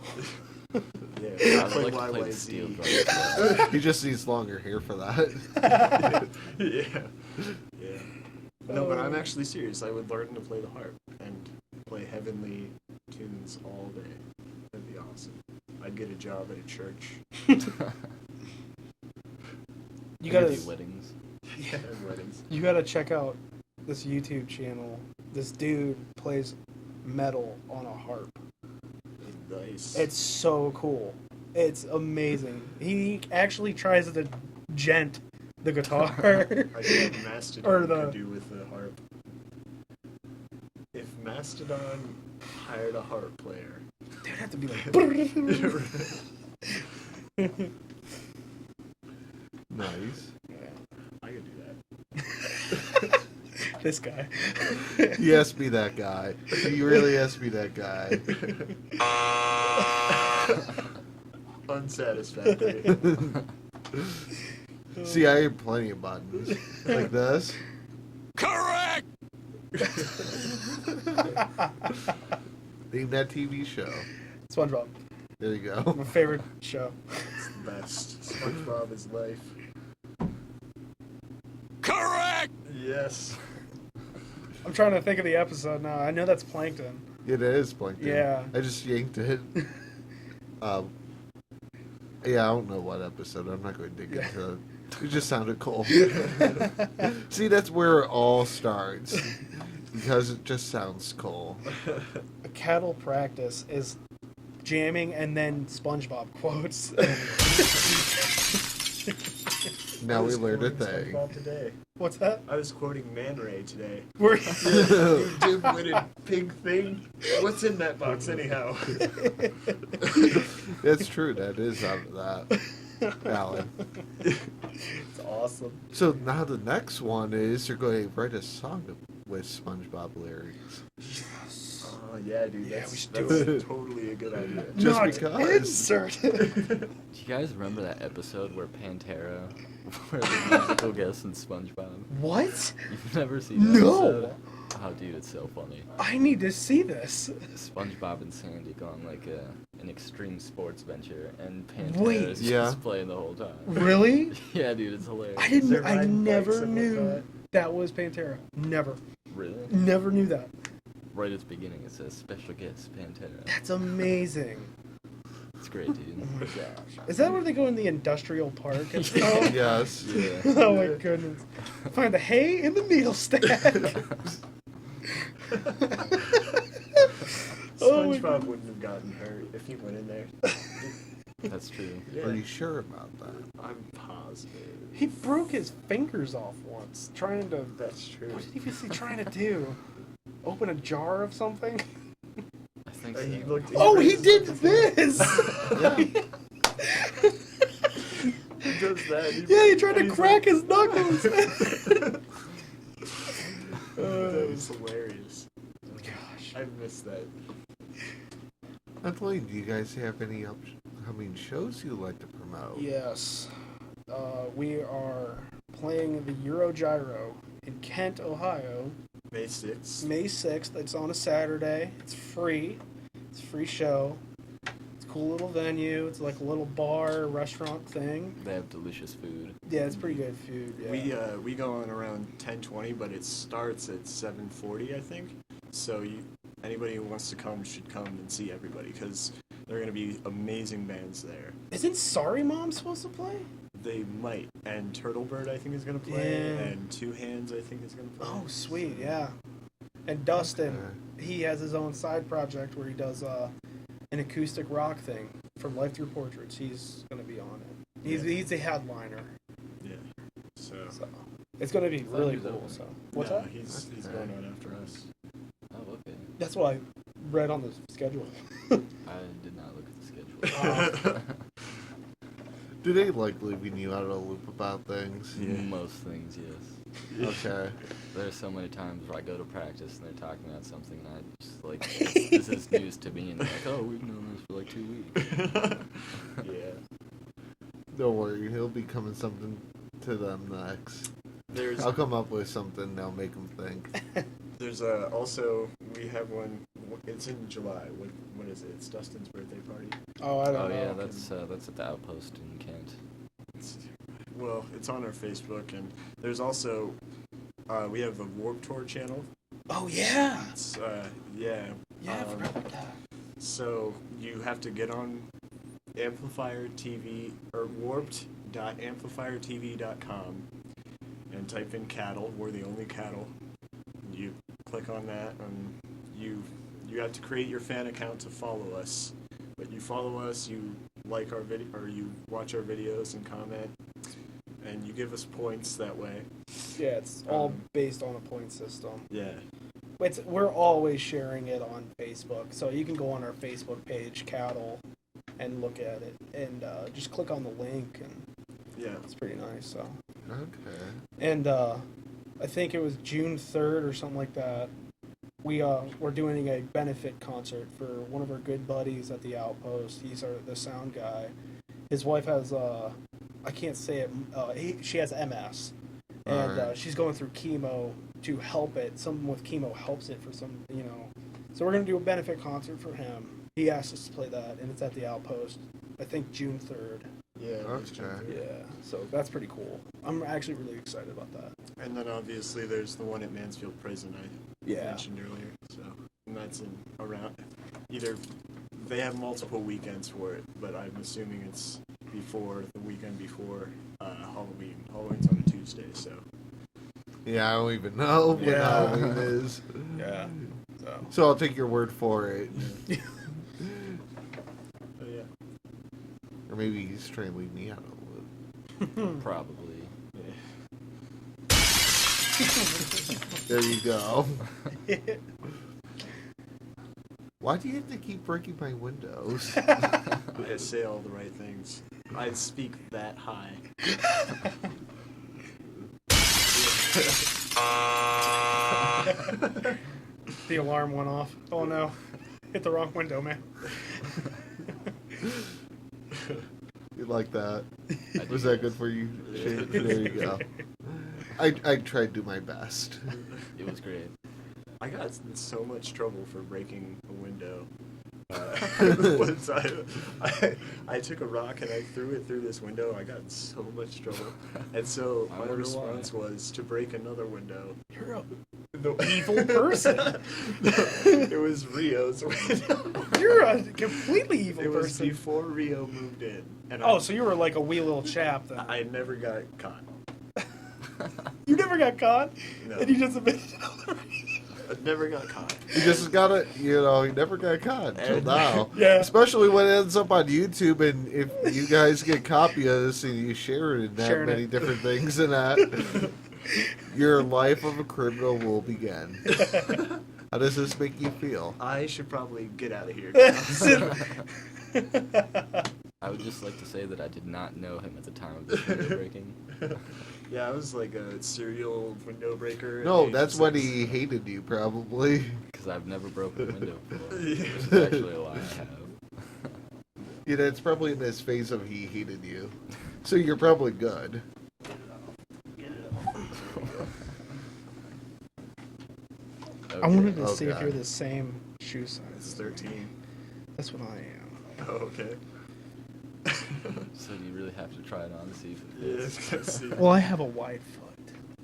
Yeah, I would play like to play the steel YYZ. drum. He just needs longer hair for that. Yeah. No, but I'm actually serious. I would learn to play the harp and play heavenly tunes all day. That'd be awesome. I'd get a job at a church. You Maybe gotta weddings. Yeah, and weddings. you gotta check out this YouTube channel. This dude plays metal on a harp. Nice. It's so cool. It's amazing. He actually tries to gent the guitar. I think Mastodon Or the- could do with the harp. If Mastodon hired a harp player, They'd have to be like. Nice. I could do This guy. He has to be that guy. He really has to be that guy. that. Unsatisfactory. See, I have plenty of buttons. Like this. Correct! Name that TV show. SpongeBob. There you go. My favorite show. It's the best. SpongeBob is life. Correct! Yes. I'm trying to think of the episode now. I know that's Plankton. It is Plankton. Yeah. I just yanked it. Yeah, I don't know what episode. I'm not going to dig into it. It just sounded cool. See, that's where it all starts. Because it just sounds cool. A cattle practice is jamming and then SpongeBob quotes. Now I we was learned a quoting thing. SpongeBob today. What's that? I was quoting Man Ray today. We're You dim-witted pig thing. What's in that box anyhow? That's true. That is out of that. Alan. It's awesome. So now the next one is you're going to write a song with SpongeBob lyrics. Oh yeah, dude. Yeah, That's, we should do that's it. totally a good idea. Just Not because. insert. Do you guys remember that episode where Pantera were the musical guests in SpongeBob? What? You've never seen that No. episode? Oh, dude, it's so funny. I need to see this. SpongeBob and Sandy go on like an extreme sports venture, and Wait. Pantera is Yeah. just playing the whole time. Really? Yeah, dude, it's hilarious. I didn't. They're I riding bikes never and knew whatnot. that was Pantera. Never. Really? Never knew that. Right at the beginning, it says special guest Pantera. That's amazing. It's great, Oh dude. my gosh. Is that where they go in the industrial park and stuff? Yes. Yeah. Oh my goodness. Find the hay in the needle stack. Oh my SpongeBob God. wouldn't have gotten hurt if he went in there. That's true. Yeah. Are you sure about that? I'm positive. He broke his fingers off once trying to. That's true. What was he trying to do? Open a jar of something? I think He so. looked- Oh, he raised did up his this! He does that. Yeah, he tried to he's crack like- his knuckles. That was hilarious. Gosh. I missed that. Anthony, do you guys have any upcoming shows you'd like to promote? Yes. We are playing the Eurogyro in Kent, Ohio, May 6th. May 6th. It's on a Saturday. It's free. It's a free show. It's a cool little venue. It's like a little bar, restaurant thing. They have delicious food. Yeah, it's pretty good food. Yeah. We go on around 10:20, but it starts at 7:40, I think. So anybody who wants to come should come and see everybody because there are going to be amazing bands there. Isn't Sorry Mom supposed to play? They might, and Turtlebird I think is going to play, Yeah. and Two Hands I think is going to play. Oh, sweet, yeah. And Dustin, he has his own side project where he does an acoustic rock thing from Life Through Portraits. He's going to be on it. He's a headliner. Yeah. So It's going to be really he was cool. open. So what's no, that? he's Okay. going on after us. Oh, okay. That's what I read on the schedule. I did not look at the schedule. Do they like leaving you out of the loop about things? Yeah. Most things, yes. Okay. There's so many times where I go to practice and they're talking about something and I just like, this is news to me, and they're like, oh, we've known this for like 2 weeks. Yeah. Don't worry, he'll be coming something to them next. There's I'll come up with something that'll make them think. there's also we have one. It's in July. What is it? It's Dustin's birthday party. Oh, I don't Oh know. yeah, that's at the Outpost in Kent. It's on our Facebook, and there's also we have a Warp Tour channel. Oh yeah. It's yeah. Yeah, I forgot about that. So you have to get on Amplifier TV or warped.amplifiertv.com and type in cattle. We're the only cattle. You click on that, and you have to create your fan account to follow us. But you follow us, you like our video, or you watch our videos and comment, and you give us points that way. Yeah, it's all based on a point system. Yeah. We're always sharing it on Facebook, so you can go on our Facebook page, Cattle, and look at it, and just click on the link, and Yeah. it's pretty nice. So, Okay. and I think it was June 3rd or something like that. We're doing a benefit concert for one of our good buddies at the Outpost. He's the sound guy. His wife has I can't say it. She has MS. And Alright. she's going through chemo to help it. Someone with chemo helps it for some, So we're going to do a benefit concert for him. He asked us to play that, and it's at the Outpost. I think June 3rd. Yeah. Okay. Yeah, so that's pretty cool. I'm actually really excited about that. And then obviously there's the one at Mansfield Prison I Yeah. mentioned earlier. So, and that's in around either they have multiple weekends for it, but I'm assuming it's before the weekend before Halloween. Halloween's on a Tuesday, so Yeah, I don't even know what Yeah. Halloween is. Yeah. So I'll take your word for it. but yeah. Or maybe he's trying to leave me out of the loop. Probably. There you go. Why do you have to keep breaking my windows? I say all the right things. I speak that high. The alarm went off. Oh no. Hit the wrong window, man. You like that? Was that good for you, Shane? There you go. I tried to do my best. It was great. I got in so much trouble for breaking a window. Once I took a rock and I threw it through this window. I got in so much trouble. And so I my wonder response why. was to break another window. You're a The evil person. It was Rio's window. You're a completely evil It was person. before Rio moved in. And Oh, so you were like a wee little chap then. I never got caught. You never got caught? No. And you just admitted it already? I never got caught. You just gotta, he never got caught until And- now. Yeah. Especially when it ends up on YouTube, and if you guys get a copy of this and you share it in that Sharing many it. different things and that, your life of a criminal will begin. How does this make you feel? I should probably get out of here. I would just like to say that I did not know him at the time of this window breaking. Yeah, I was like a serial window breaker. at No, age that's of when 6. he hated you, probably. Because I've never broken a window before. Yeah. Which is actually a lie I have. Yeah, it's probably in his face of he hated you. So you're probably good. I wanted to Oh, see if God. you're the same shoe size. It's 13. That's what I am. Oh, okay. So do you really have to try it on to see if it Yeah, fits? let's see. Well, I have a wide foot,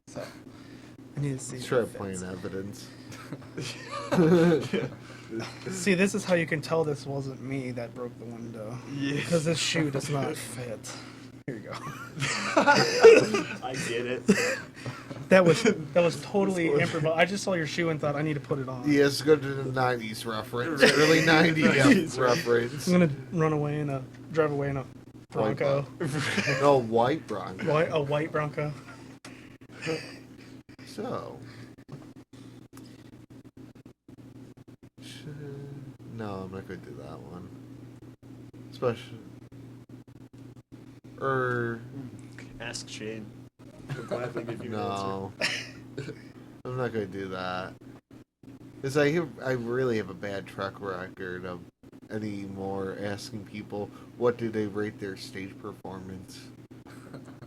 so I need to see. Let's if try it playing fits. evidence. See, this is how you can tell this wasn't me that broke the window. Yeah. Because this shoe does not fit. Here you go. I get it. That was totally improvised. I just saw your shoe and thought I need to put it on. He has to go to the 90s reference. Early 90s reference. I'm gonna drive away in a Bronco. No, white Bronco. A white Bronco. So, No, I'm not going to do that one. Especially. Or. Ask Shane. He'll gladly give you an No. I'm not going to do that. Because I really have a bad track record of anymore asking people what do they rate their stage performance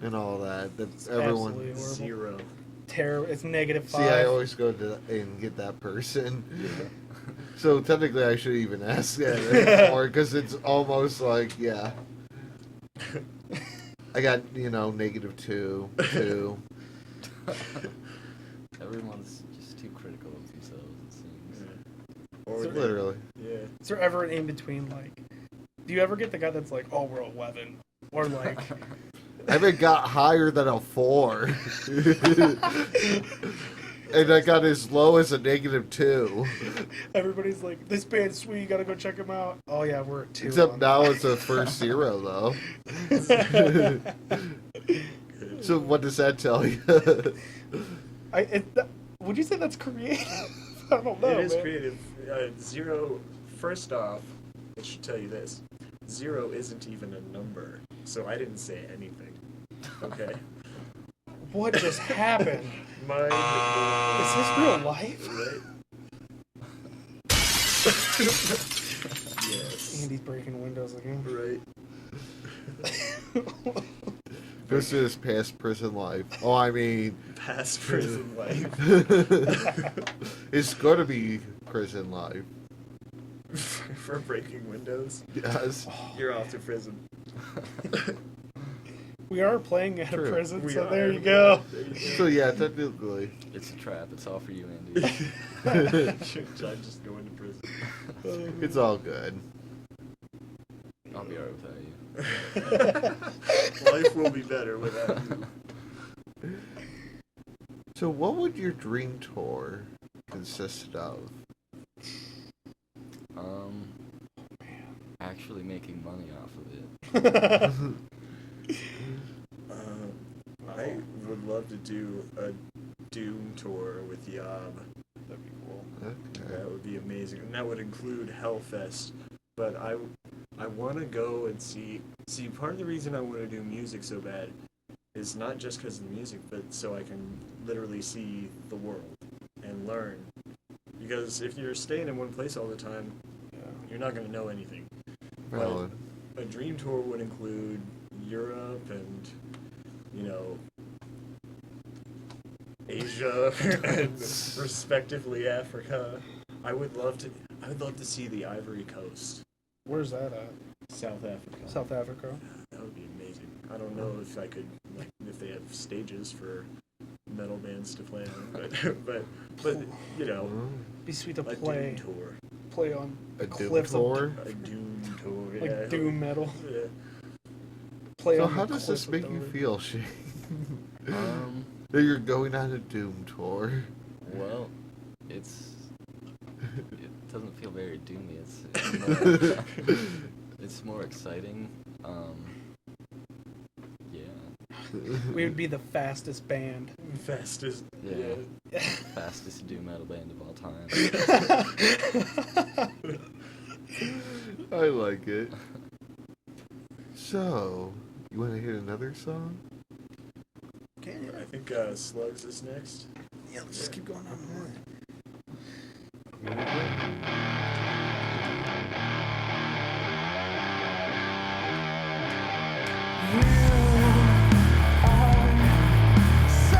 and all that. That's everyone. Absolutely answer. horrible. 0. Terrible. It's -5. See, I always go to and get that person. Yeah. So technically, I should even ask that anymore because it's almost like, yeah. I got, -2, 2. Everyone's just too critical of themselves, it seems. Or Literally. Yeah. Is there ever an in between? Like, do you ever get the guy that's like, "Oh, we're 11," or like, I haven't got higher than a 4. And I got as low as a -2. everybody's like, "This band's sweet. You gotta go check them out." Oh yeah, we're at 2. Except on now it's a first 0, though. So what does that tell you? Would you say that's creative? I don't know. It is man. creative. 0, first off, it should tell you this. 0 isn't even a number, so I didn't say anything. Okay? What just happened? Mine Is this real life? Right? Yes. Andy's breaking windows again. Right. This is past prison life. Oh, I mean, Past prison life. it's going to be prison life. For breaking windows. Yes. You're off to prison. We are playing at True. a prison, We so are. there you go. There you So yeah, technically. It's a trap. It's all for you, Andy. go. Should I just go into prison? It's all good. I'll be alright without you. Life will be better without you. So what would your dream tour consist of? Actually making money off of it. I would love to do a Doom tour with Yob. That'd be cool. Okay. That would be amazing, and that would include Hellfest. But I want to go and see. Part of the reason I want to do music so bad is not just because of the music, but so I can literally see the world and learn. Because if you're staying in one place all the time, you're not going to know anything. Valid. A dream tour would include Europe and, Asia and respectively Africa. I would love to see the Ivory Coast, Where's that at? South Africa. South Africa. That would be amazing. I don't know if I could, if they have stages for metal bands to play on, but Be sweet to a play Doom tour. on the A Doom cliffs tour? A Doom tour, of like doom metal. Yeah. Play So on how the does cliffs this make of you Dover. feel, Shane? Well, That you're going on a Doom tour? it doesn't feel very doomy. It's more exciting. Yeah. We would be the fastest band. Fastest. Yeah. Fastest doom metal band of all time. I like it. So, you want to hear another song? Okay, I think Slugs is next. yeah, let's just keep going on more. So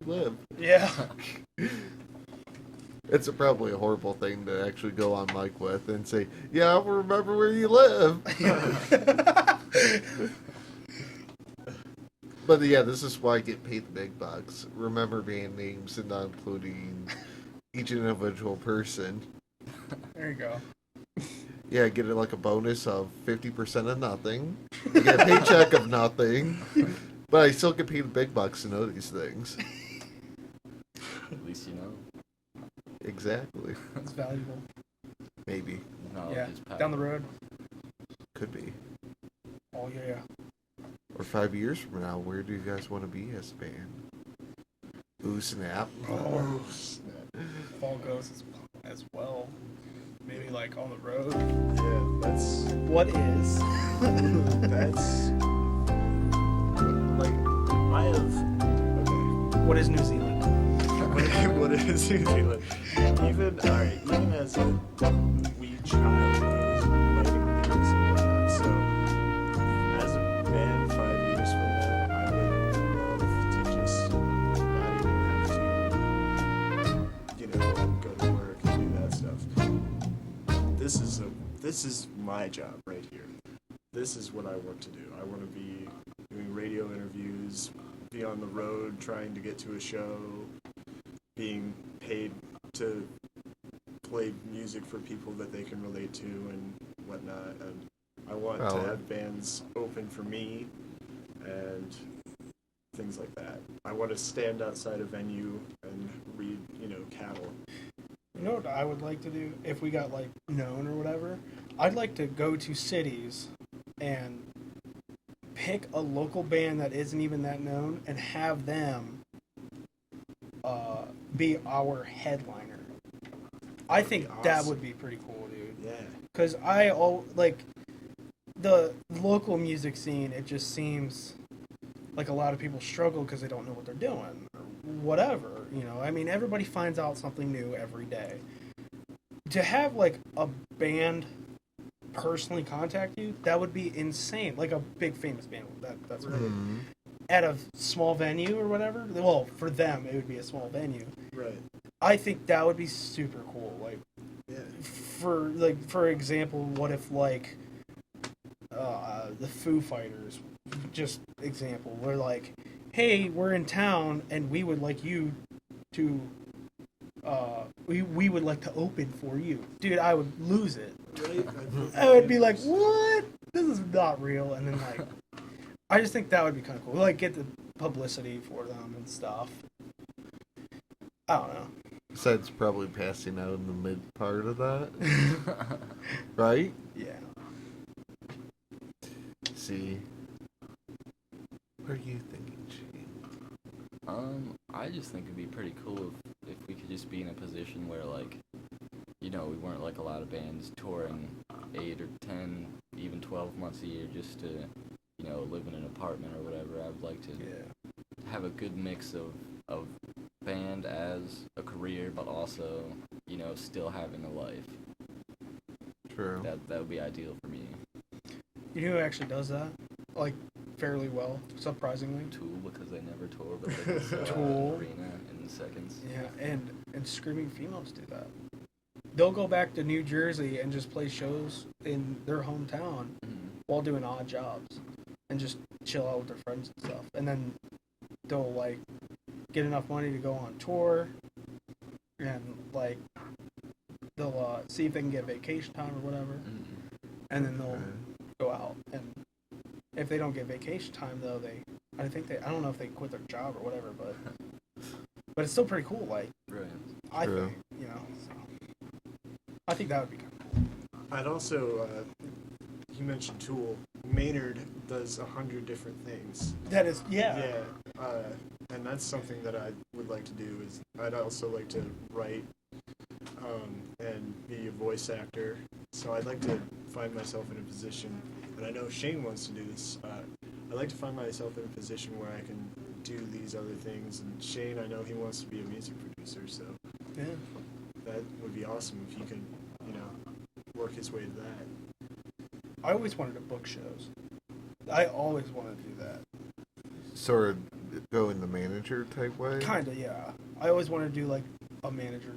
live. Yeah. It's probably a horrible thing to actually go on mic with and say, yeah, I'll remember where you live. But yeah, this is why I get paid the big bucks. Remember band names and not including each individual person. There you go. Yeah, I get it like a bonus of 50% of nothing. I get a paycheck of nothing. But I still get paid the big bucks to know these things. At least you know. Exactly. It's valuable. Maybe. Knowledge Yeah. is power. Down the road. Could be. Oh, yeah. Or 5 years from now, where do you guys want to be as a band? Ooh, snap. Oh, Fall goes as well. Maybe like on the road. Yeah, that's What is? that's like I have. Okay. What is New Zealand? What is New Zealand? Even alright, even as a wee child, I was writing lyrics and whatnot. So, as a band 5 years from now, I would love to just not even have to, go to work and do that stuff. This is my job right here. This is what I want to do. I want to be doing radio interviews, be on the road trying to get to a show, being paid to play music for people that they can relate to and whatnot. And I want to have bands open for me and things like that. I want to stand outside a venue and read, cattle. You know what I would like to do if we got like known or whatever? I'd like to go to cities and pick a local band that isn't even that known and have them be our headliner. I think that awesome. would be pretty cool, dude. Yeah. Because the local music scene, it just seems like a lot of people struggle because they don't know what they're doing or whatever. I mean, everybody finds out something new every day. To have like a band personally contact you, that would be insane. Like a big famous band. That's right. Mm-hmm. At a small venue or whatever. Well, for them, it would be a small venue. Right. I think that would be super cool. Like, Yeah. for example, what if like the Foo Fighters, just example, we're like, hey, we're in town and we would like you to we would like to open for you. Dude, I would lose it. Right? I would be like, what? This is not real. And then like I just think that would be kind of cool. Like get the publicity for them and stuff. I don't know. Besides probably passing out in the mid part of that. Right? Yeah. See. What are you thinking, Shane? I just think it'd be pretty cool if we could just be in a position where, like, we weren't like a lot of bands touring 8 or 10, even 12 months a year just to, live in an apartment or whatever. I would like to have a good mix of band as a career, but also, still having a life. True. That would be ideal for me. You know who actually does that? Like, fairly well, surprisingly. Tool, because they never tour, but they can sell Tool. an arena in seconds. Yeah, and Screaming Females do that. They'll go back to New Jersey and just play shows in their hometown while doing odd jobs and just chill out with their friends and stuff. And then they'll, like, get enough money to go on tour and, like, they'll see if they can get vacation time or whatever. And then they'll go out. And if they don't get vacation time, though, I don't know if they quit their job or whatever, but it's still pretty cool. Like, Right. I True. think, so I think that would be kind of cool. I'd also, you mentioned Tool. Maynard does 100 different things. That is, Yeah, and that's something that I would like to do. Is I'd also like to write and be a voice actor. So I'd like to find myself in a position, and I know Shane wants to do this. I'd like to find myself in a position where I can do these other things. And Shane, I know he wants to be a music producer, so Yeah. that would be awesome if he could, work his way to that. I always wanted to book shows. I always wanted to do that. Sort of go in the manager type way? Kind of, yeah. I always wanted to do like a manager,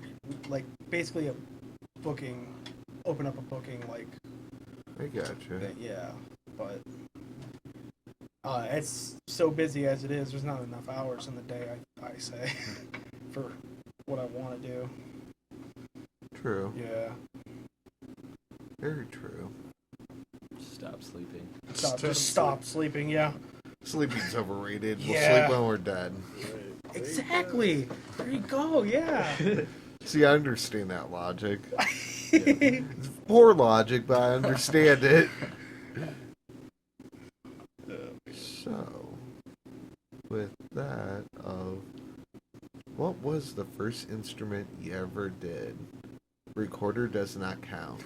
like basically a booking, open up a booking like. I gotcha. Thing, yeah, but it's so busy as it is. There's not enough hours in the day. I say for what I want to do. True. Yeah. Very true. Stop sleeping. Just stop sleeping. Yeah. Sleeping's overrated. We'll Yeah. sleep when we're dead. Right. Exactly. There you go. Yeah. See, I understand that logic. It's poor logic, but I understand it. So, with that, what was the first instrument you ever did? Recorder does not count.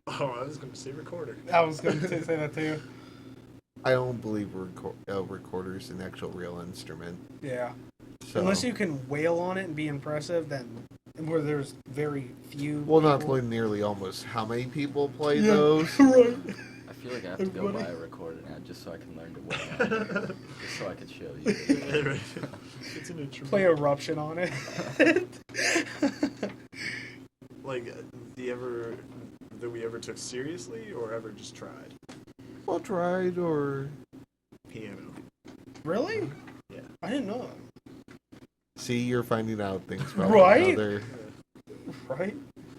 Oh, I was going to say recorder. I was going to say that too. I don't believe recorder's an actual real instrument. Yeah. So, Unless you can wail on it and be impressive, then where there's very few. well, not people. nearly almost how many people play Yeah. those. Right. I feel like I have to go Everybody- buy a recorder now just so I can learn to wail. Just so I could show you. It's an intro. Play Eruption on it. Like, that we ever took seriously or ever just tried? Well, tried or Piano. Really? Yeah. I didn't know see, you're finding out things about Right? each other. that. Right?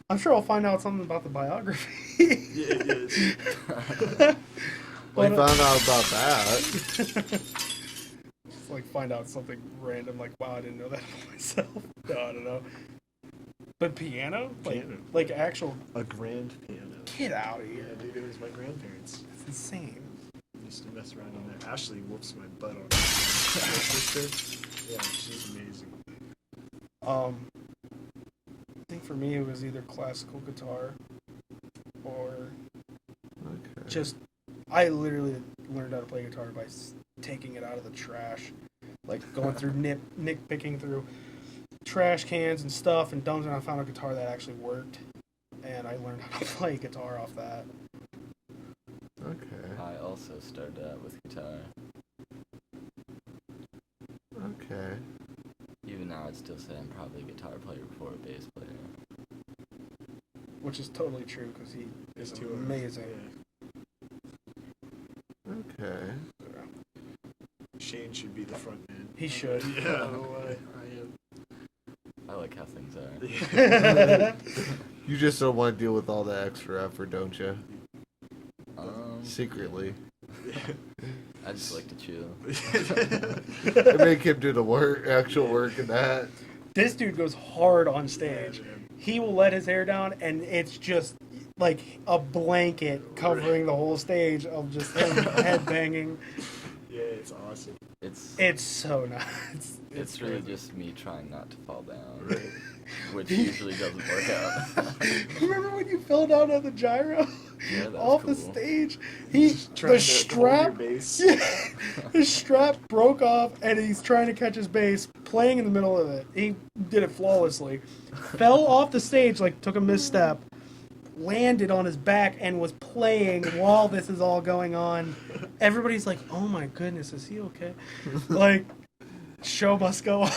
I'm sure I'll find out something about the biography. Yeah, yeah. Well, But, I found out about that. Just like find out something random, like, wow, I didn't know that about myself. No, I don't know. But piano? Piano. Like actual. A grand piano. Get out of Yeah, here. dude, it was my grandparents. That's insane. I used to mess around on there. Ashley whoops my butt on it. My sister. Yeah, she's amazing. I think for me it was either classical guitar or Okay. just. I literally learned how to play guitar by taking it out of the trash, like going through nitpicking through trash cans and stuff and dumping. And I found a guitar that actually worked, and I learned how to play guitar off that. Okay. I also started out with guitar. Okay. Even now, I'd still say I'm probably a guitar player before a bass player. Which is totally true because he is Too amazing. Yeah. Okay. Shane should be the front man. He should. Yeah, I don't know why I am. I like how things are. You just don't want to deal with all the extra effort, don't you? Secretly. I just like to chill. I make him do the work, actual work, and that. This dude goes hard on stage. Yeah, man. He will let his hair down, and it's just like a blanket covering the whole stage of just him headbanging. Yeah, it's awesome. It's so nice. It's really crazy. just me trying not to fall down, Right. which usually doesn't work out. Remember when you fell down on the gyro Yeah, that was off the cool. stage? Just trying The to hold your strap, bass. his strap broke off, and he's trying to catch his bass, playing in the middle of it. He did it flawlessly. Fell off the stage, like took a misstep, landed on his back, and was playing while this is all going on. Everybody's like, "Oh my goodness, is he okay?" Like, show must go on.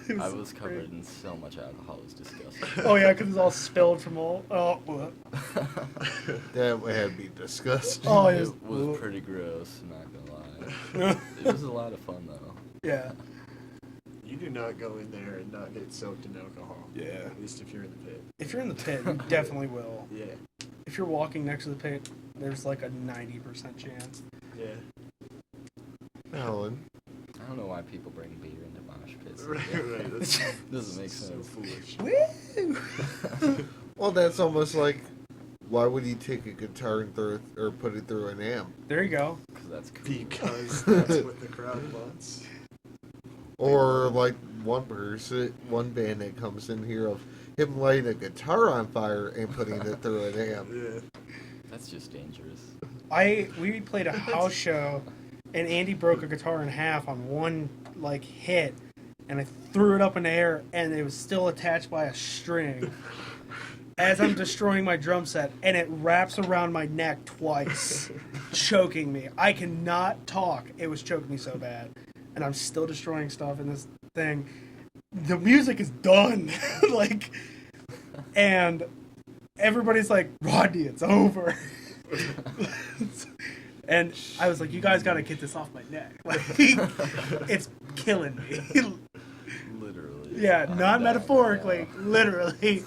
It I was covered great. in so much alcohol, it was disgusting. Oh yeah, because it's all spilled from all. Oh, bleh. That would have be disgusting. Oh, It it was. was pretty gross, not gonna lie. It was a lot of fun though. Yeah. You do not go in there and not get soaked in alcohol. Yeah. At least if you're in the pit. If you're in the pit, you definitely will. Yeah. If you're walking next to the pit, there's like a 90% chance. Yeah. Alan. I don't know why people bring beer into mosh pits. Right. That's Doesn't make so sense. foolish. Woo! Well, that's almost like, why would he take a guitar and throw it, or put it through an amp? There you go. Because that's cool. Because that's what the crowd wants. Or like one band that comes in here of him lighting a guitar on fire and putting it through an amp. Yeah. That's just dangerous. We played a house show, and Andy broke a guitar in half on one like hit, and I threw it up in the air, and it was still attached by a string. As I'm destroying my drum set, and it wraps around my neck twice, choking me. I cannot talk. It was choking me so bad. and I'm still destroying stuff in this thing. The music is done, like, and everybody's like, Rodney, it's over. And I was like, you guys gotta get this off my neck. Like, it's killing me. Literally. Yeah, I'm not dying metaphorically, right literally.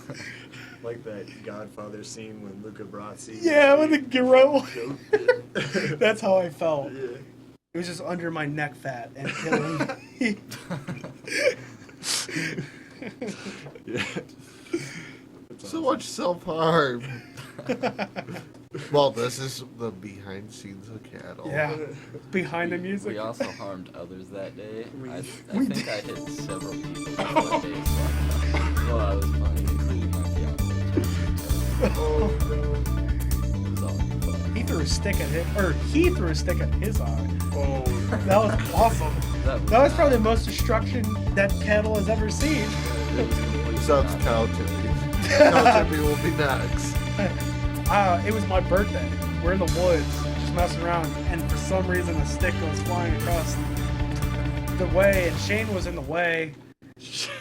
Like that Godfather scene when Luca Brasi. Yeah, with the garrote. Joke. That's how I felt. Yeah. It was just under my neck fat and killing me. Yeah. So much self-harm. Well, this is the behind scenes of cattle. Yeah, behind the now. music. We also harmed others that day. I we think did. I hit several people that day. So I was playing, including my fiance. Oh no. It was all fun. He threw a stick at his, or he threw a stick at his eye. Oh. That was awesome. That was probably the most destruction that cattle has ever seen. it was completely Sounds not- cow tippy. Cow tippy will be next. It was my birthday. We're in the woods, just messing around, and for some reason a stick goes flying across the way, and Shane was in the way.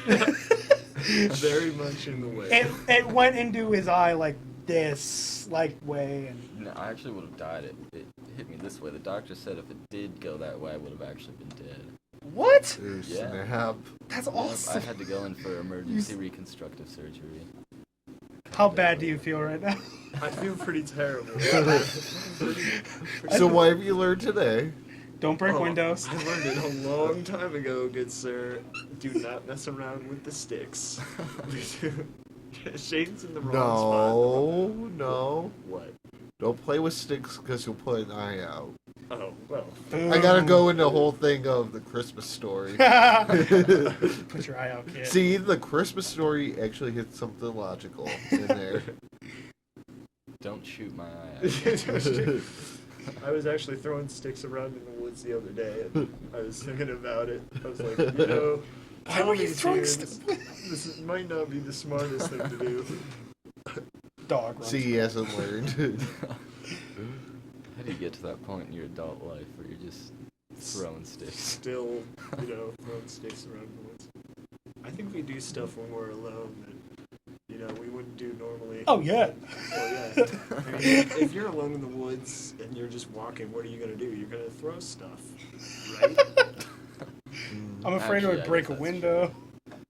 Very much in the way. It went into his eye like this, like way, and No, I actually would have died. It hit me this way. The doctor said if it did go that way, I would have actually been dead. what? There's Yeah. snap. That's Yep, awesome. I had to go in for emergency reconstructive surgery. How bad do you feel right now? I feel pretty terrible. So what have you learned today? Don't break Oh, windows. I learned it a long time ago, good sir. Do not mess around with the sticks. Shane's in the wrong spot. No. What? Don't play with sticks because you'll put an eye out. Oh, well. I gotta go into the whole thing of the Christmas story. Put your eye out, kid. See, the Christmas story actually hits something logical in there. Don't shoot my eye out. I was actually throwing sticks around in the woods the other day, and I was thinking about it. I was like, you know, Why were you these throwing years, sticks? this might not be the smartest thing to do. Dog runs. See, he hasn't learned. How do you get to that point in your adult life where you're just throwing sticks? Still, throwing sticks around in the woods. I think we do stuff when we're alone that, we wouldn't do normally. Oh yeah. Well, yeah. I mean, if you're alone in the woods and you're just walking, what are you going to do? You're going to throw stuff, right? I'm afraid it Actually, would I break a guess that's window.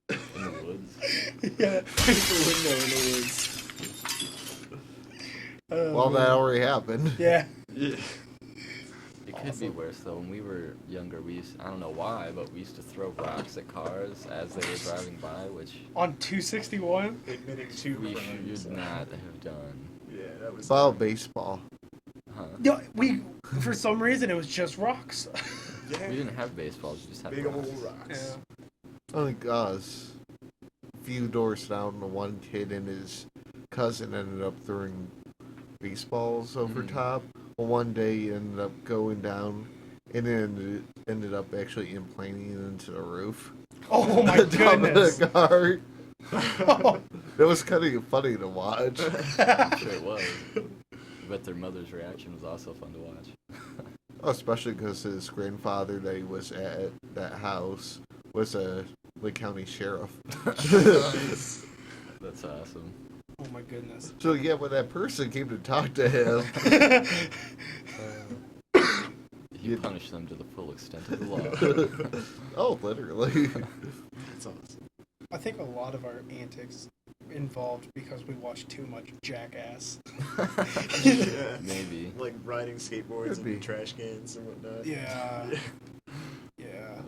In the woods? Yeah. Break the window in the woods. Well, that already happened. Yeah. Yeah. It could be worse though. When we were younger, I don't know why, but we used to throw rocks at cars as they were driving by, which On 261. Admitting two we crimes. should not have done. Yeah, that was. About baseball. Huh? Yeah, for some reason it was just rocks. Yeah. We didn't have baseballs, we just had Big rocks. old rocks. Yeah. I think us. A few doors down, the one kid and his cousin ended up throwing baseballs over top. Well, one day he ended up going down and then ended up actually implanting it into the roof. Oh my On top of goodness. the car. It was kind of funny to watch. I'm sure it was. But their mother's reaction was also fun to watch. Especially because his grandfather that he was at that house was a Lake County sheriff. Nice. That's awesome. Oh my goodness. So yeah, when that person came to talk to him, He punished them to the full extent of the law. oh, literally. That's awesome. I think a lot of our antics involved because we watched too much Jackass. Yeah. Maybe. Like riding skateboards Could be. and trash cans and whatnot. Yeah. Yeah.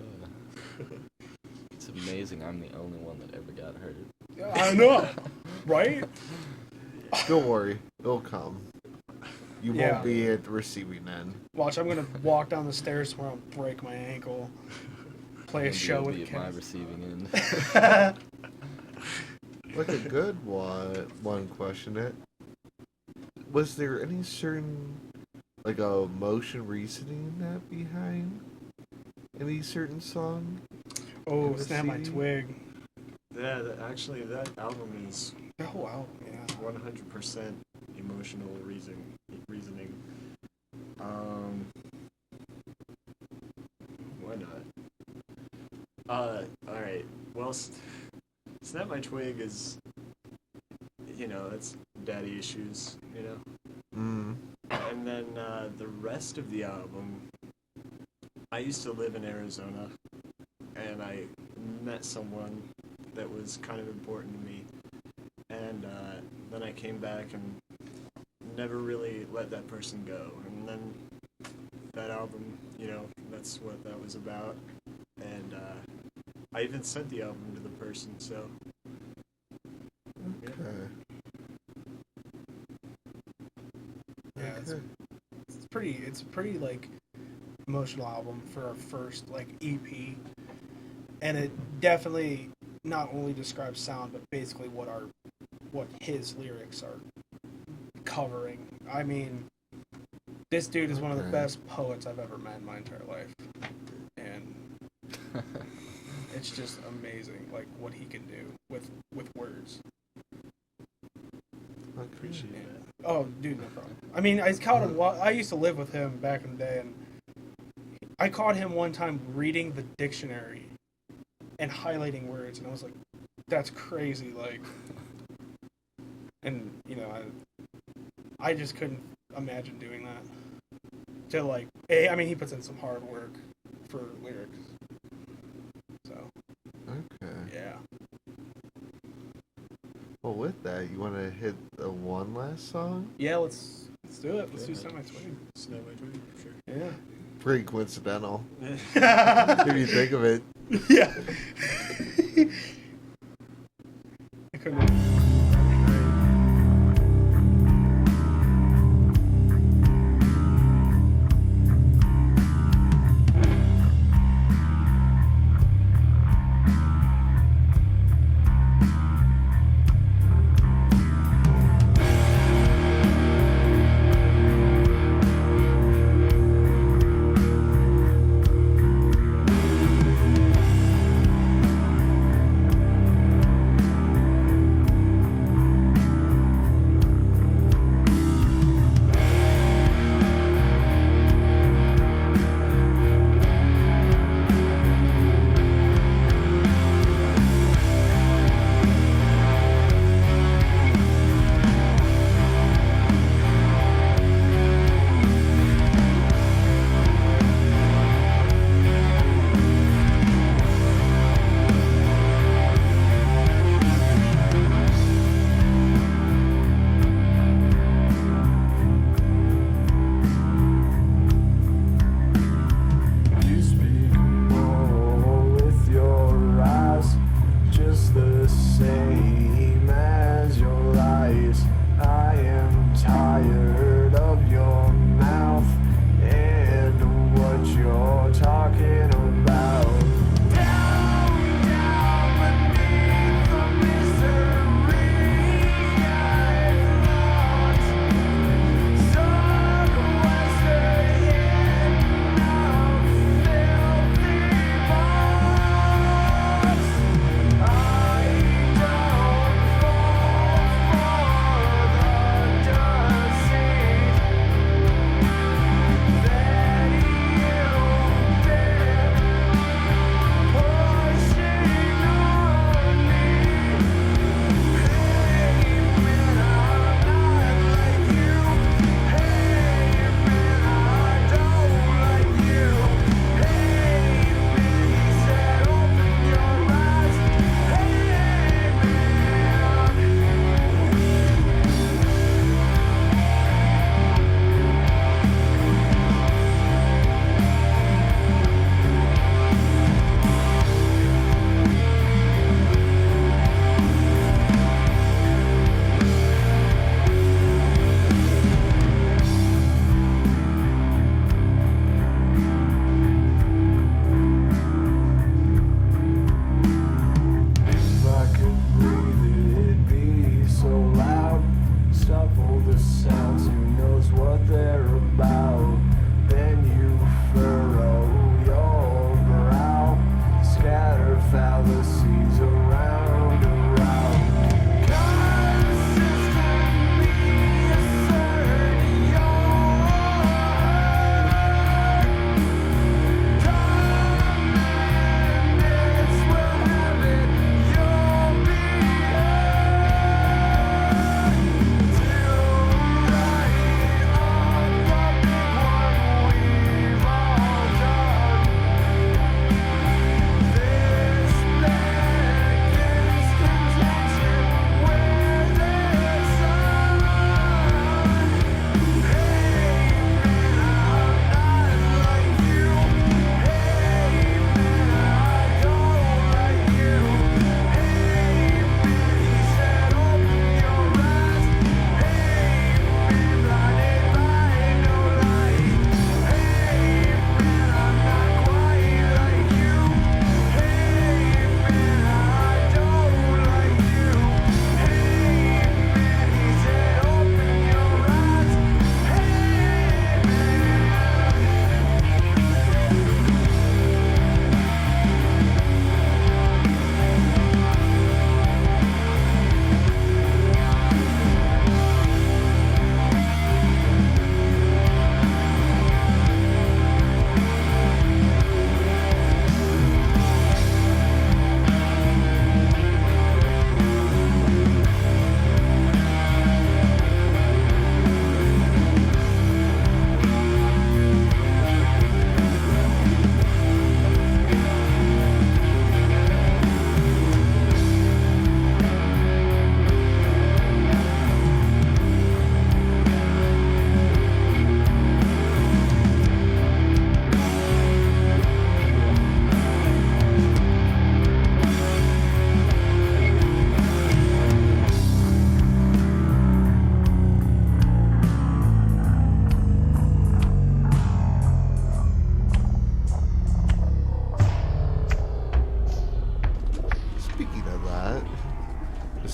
It's amazing I'm the only one that ever got hurt. I know. Right? Don't worry, it'll come. You Yeah. won't be at the receiving end. Watch, I'm gonna walk down the stairs tomorrow and break my ankle. Play a Maybe show you'll with be at my Ken. receiving end. Like a good one question. Was there any certain, like a motion reasoning that behind any certain song? Oh, Ever snap my seen? twig. Yeah, actually, that album is Oh wow, yeah. 100% emotional reasoning. Why not? Alright. Well, Snap My Twig is, it's daddy issues, Mm. And then the rest of the album, I used to live in Arizona, and I met someone that was kind of important to me. And then I came back and never really let that person go. And then that album, that's what that was about. And I even sent the album to the person, so. Okay. Yeah, it's a pretty like emotional album for our first like EP, and it definitely not only describes sound but basically what his lyrics are covering. I mean, this dude is one of the best poets I've ever met in my entire life, and it's just amazing like what he can do with words. Appreciate it. Oh, dude, no problem. I mean, I caught him. I used to live with him back in the day, and I caught him one time reading the dictionary and highlighting words, and I was like, "That's crazy!" Like, and I just couldn't imagine doing that. To like, I mean, he puts in some hard work for lyrics. So. Okay. Yeah. Well, with that, you want to hit the one last song? Yeah, let's do it. Let's do Snap My Twig. Snap My Twig, sure. Yeah. Pretty coincidental. If you think of it. Yeah. I couldn't.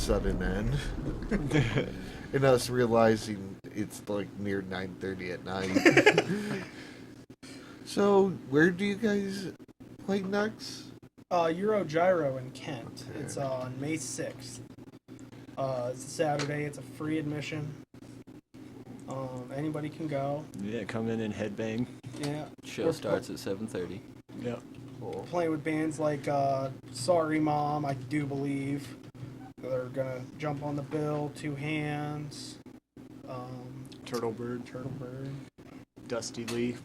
sudden end. And us realizing it's like near 9:30 at night. So, where do you guys play next? Euro Gyro in Kent. Okay. It's on May 6th. It's a Saturday. It's a free admission. Anybody can go. Yeah, come in and headbang. Yeah. Show starts at 7:30. Yeah. Cool. Playing with bands like Sorry Mom, I do believe. They're gonna jump on the bill. Two Hands. Turtlebird, Dusty Lee.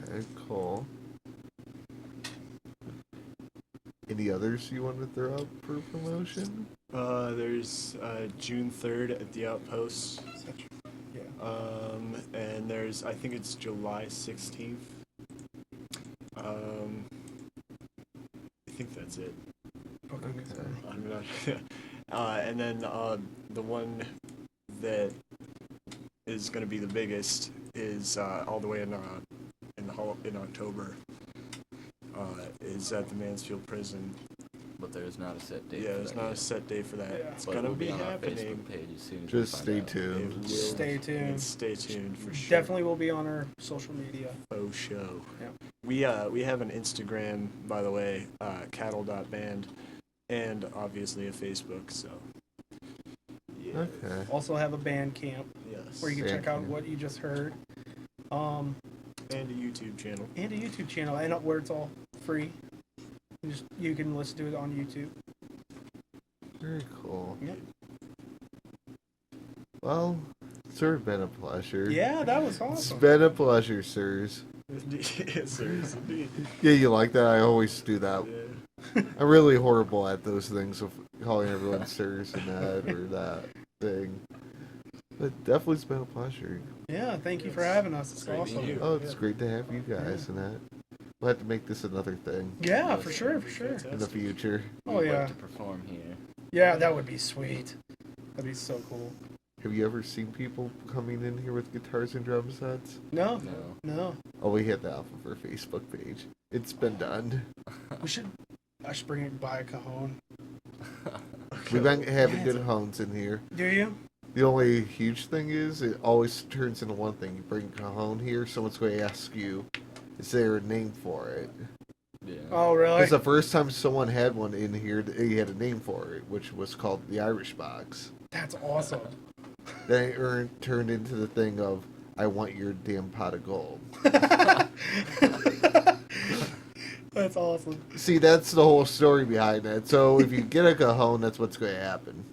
Okay, cool. Any others you want to throw up for promotion? There's June 3rd at the Outpost. Yeah. And there's, I think it's July 16th. I think that's it. Okay. I'm not sure. And then the one that is going to be the biggest is all the way in October. Is at the Mansfield Prison. But there's not a set date. Yeah, for there's that not a yet. set date for that. Yeah. It's But gonna it'll be on our happening. Facebook page as soon as Just we stay find out. tuned. It will- Stay tuned. Stay tuned for sure. Definitely will be on our social media. Faux show. Yeah. We have an Instagram, by the way, cattle.band, and obviously a Facebook. So. Yeah. Okay. Also have a band camp Yes. where you can check out Bandcamp. what you just heard. And a YouTube channel. And a YouTube channel, and where it's all free. You can listen to it on YouTube. Very cool. Yep. Well, it's sort of been a pleasure. Yeah, that was It's awesome. been a pleasure, sirs. Yes, sir. Indeed. Yeah, you like that? I always do that. Yeah. I'm really horrible at those things of calling everyone sirs and that or that thing. But definitely it's been a pleasure. Yeah, thank you for Yes. having us. It's Great meeting awesome. you. Oh, it's great to have you guys and that. We'll have to make this another thing Yeah, for sure, for sure. in the future. Oh, We'd yeah. like to perform here. Yeah, that would be sweet. That'd be so cool. Have you ever seen people coming in here with guitars and drum sets? No, No. no. Oh, we hit that off of our Facebook page. It's been done. I should bring it by a cajon. We've been having good hones in here. Do you? The only huge thing is it always turns into one thing. You bring a cajon here, someone's going to ask you, is there a name for it? Yeah. Oh, really? Because the first time someone had one in here, they had a name for it, which was called the Irish box. That's awesome. Then it turned into the thing of, I want your damn pot of gold. That's awesome. See, that's the whole story behind it. So if you get a cajon, that's what's going to happen.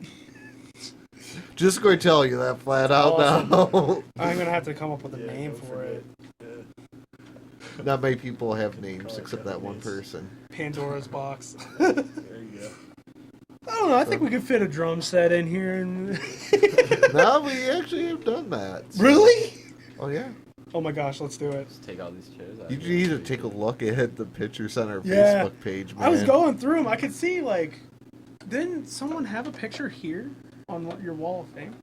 Just going to tell you that flat out Awesome. now. I'm gonna have to come up with a Yeah, name don't for forget. it. Yeah. Not many people have names Call it except that one Japanese. person. Pandora's box. There you go. I don't know. I think we could fit a drum set in here. And No, we actually have done that. so- really? Oh, yeah. Oh my gosh, let's do it. Just take all these chairs out. You here. need to take a look at the pictures on our Yeah. Facebook page, man. I was going through them. I could see like, didn't someone have a picture here on your wall of fame?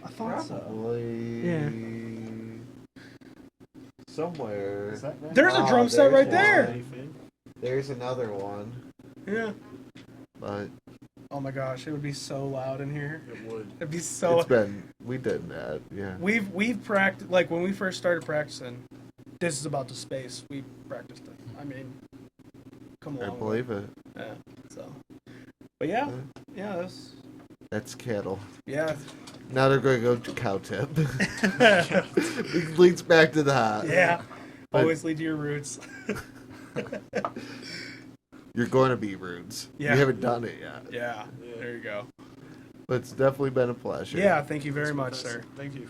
I thought so. Probably. Yeah. Somewhere. Is that right? There's a Oh, drum set there's right one. there. There's another one. Yeah. But Oh my gosh, it would be so loud in here. It would. It'd be so. we did that, yeah. We've practiced, like when we first started practicing. This is about the space we practiced it. I mean, come I along. believe it. Yeah. So. But yeah, that's That's cattle. yeah. Now they're going to go to cow tip. It leads back to the hot. Yeah. But- Always lead to your roots. You're going to be rudes. Yeah. You haven't done it yet. Yeah. There you go. But it's definitely been a pleasure. Yeah. Thank you very much, sir. Thank you.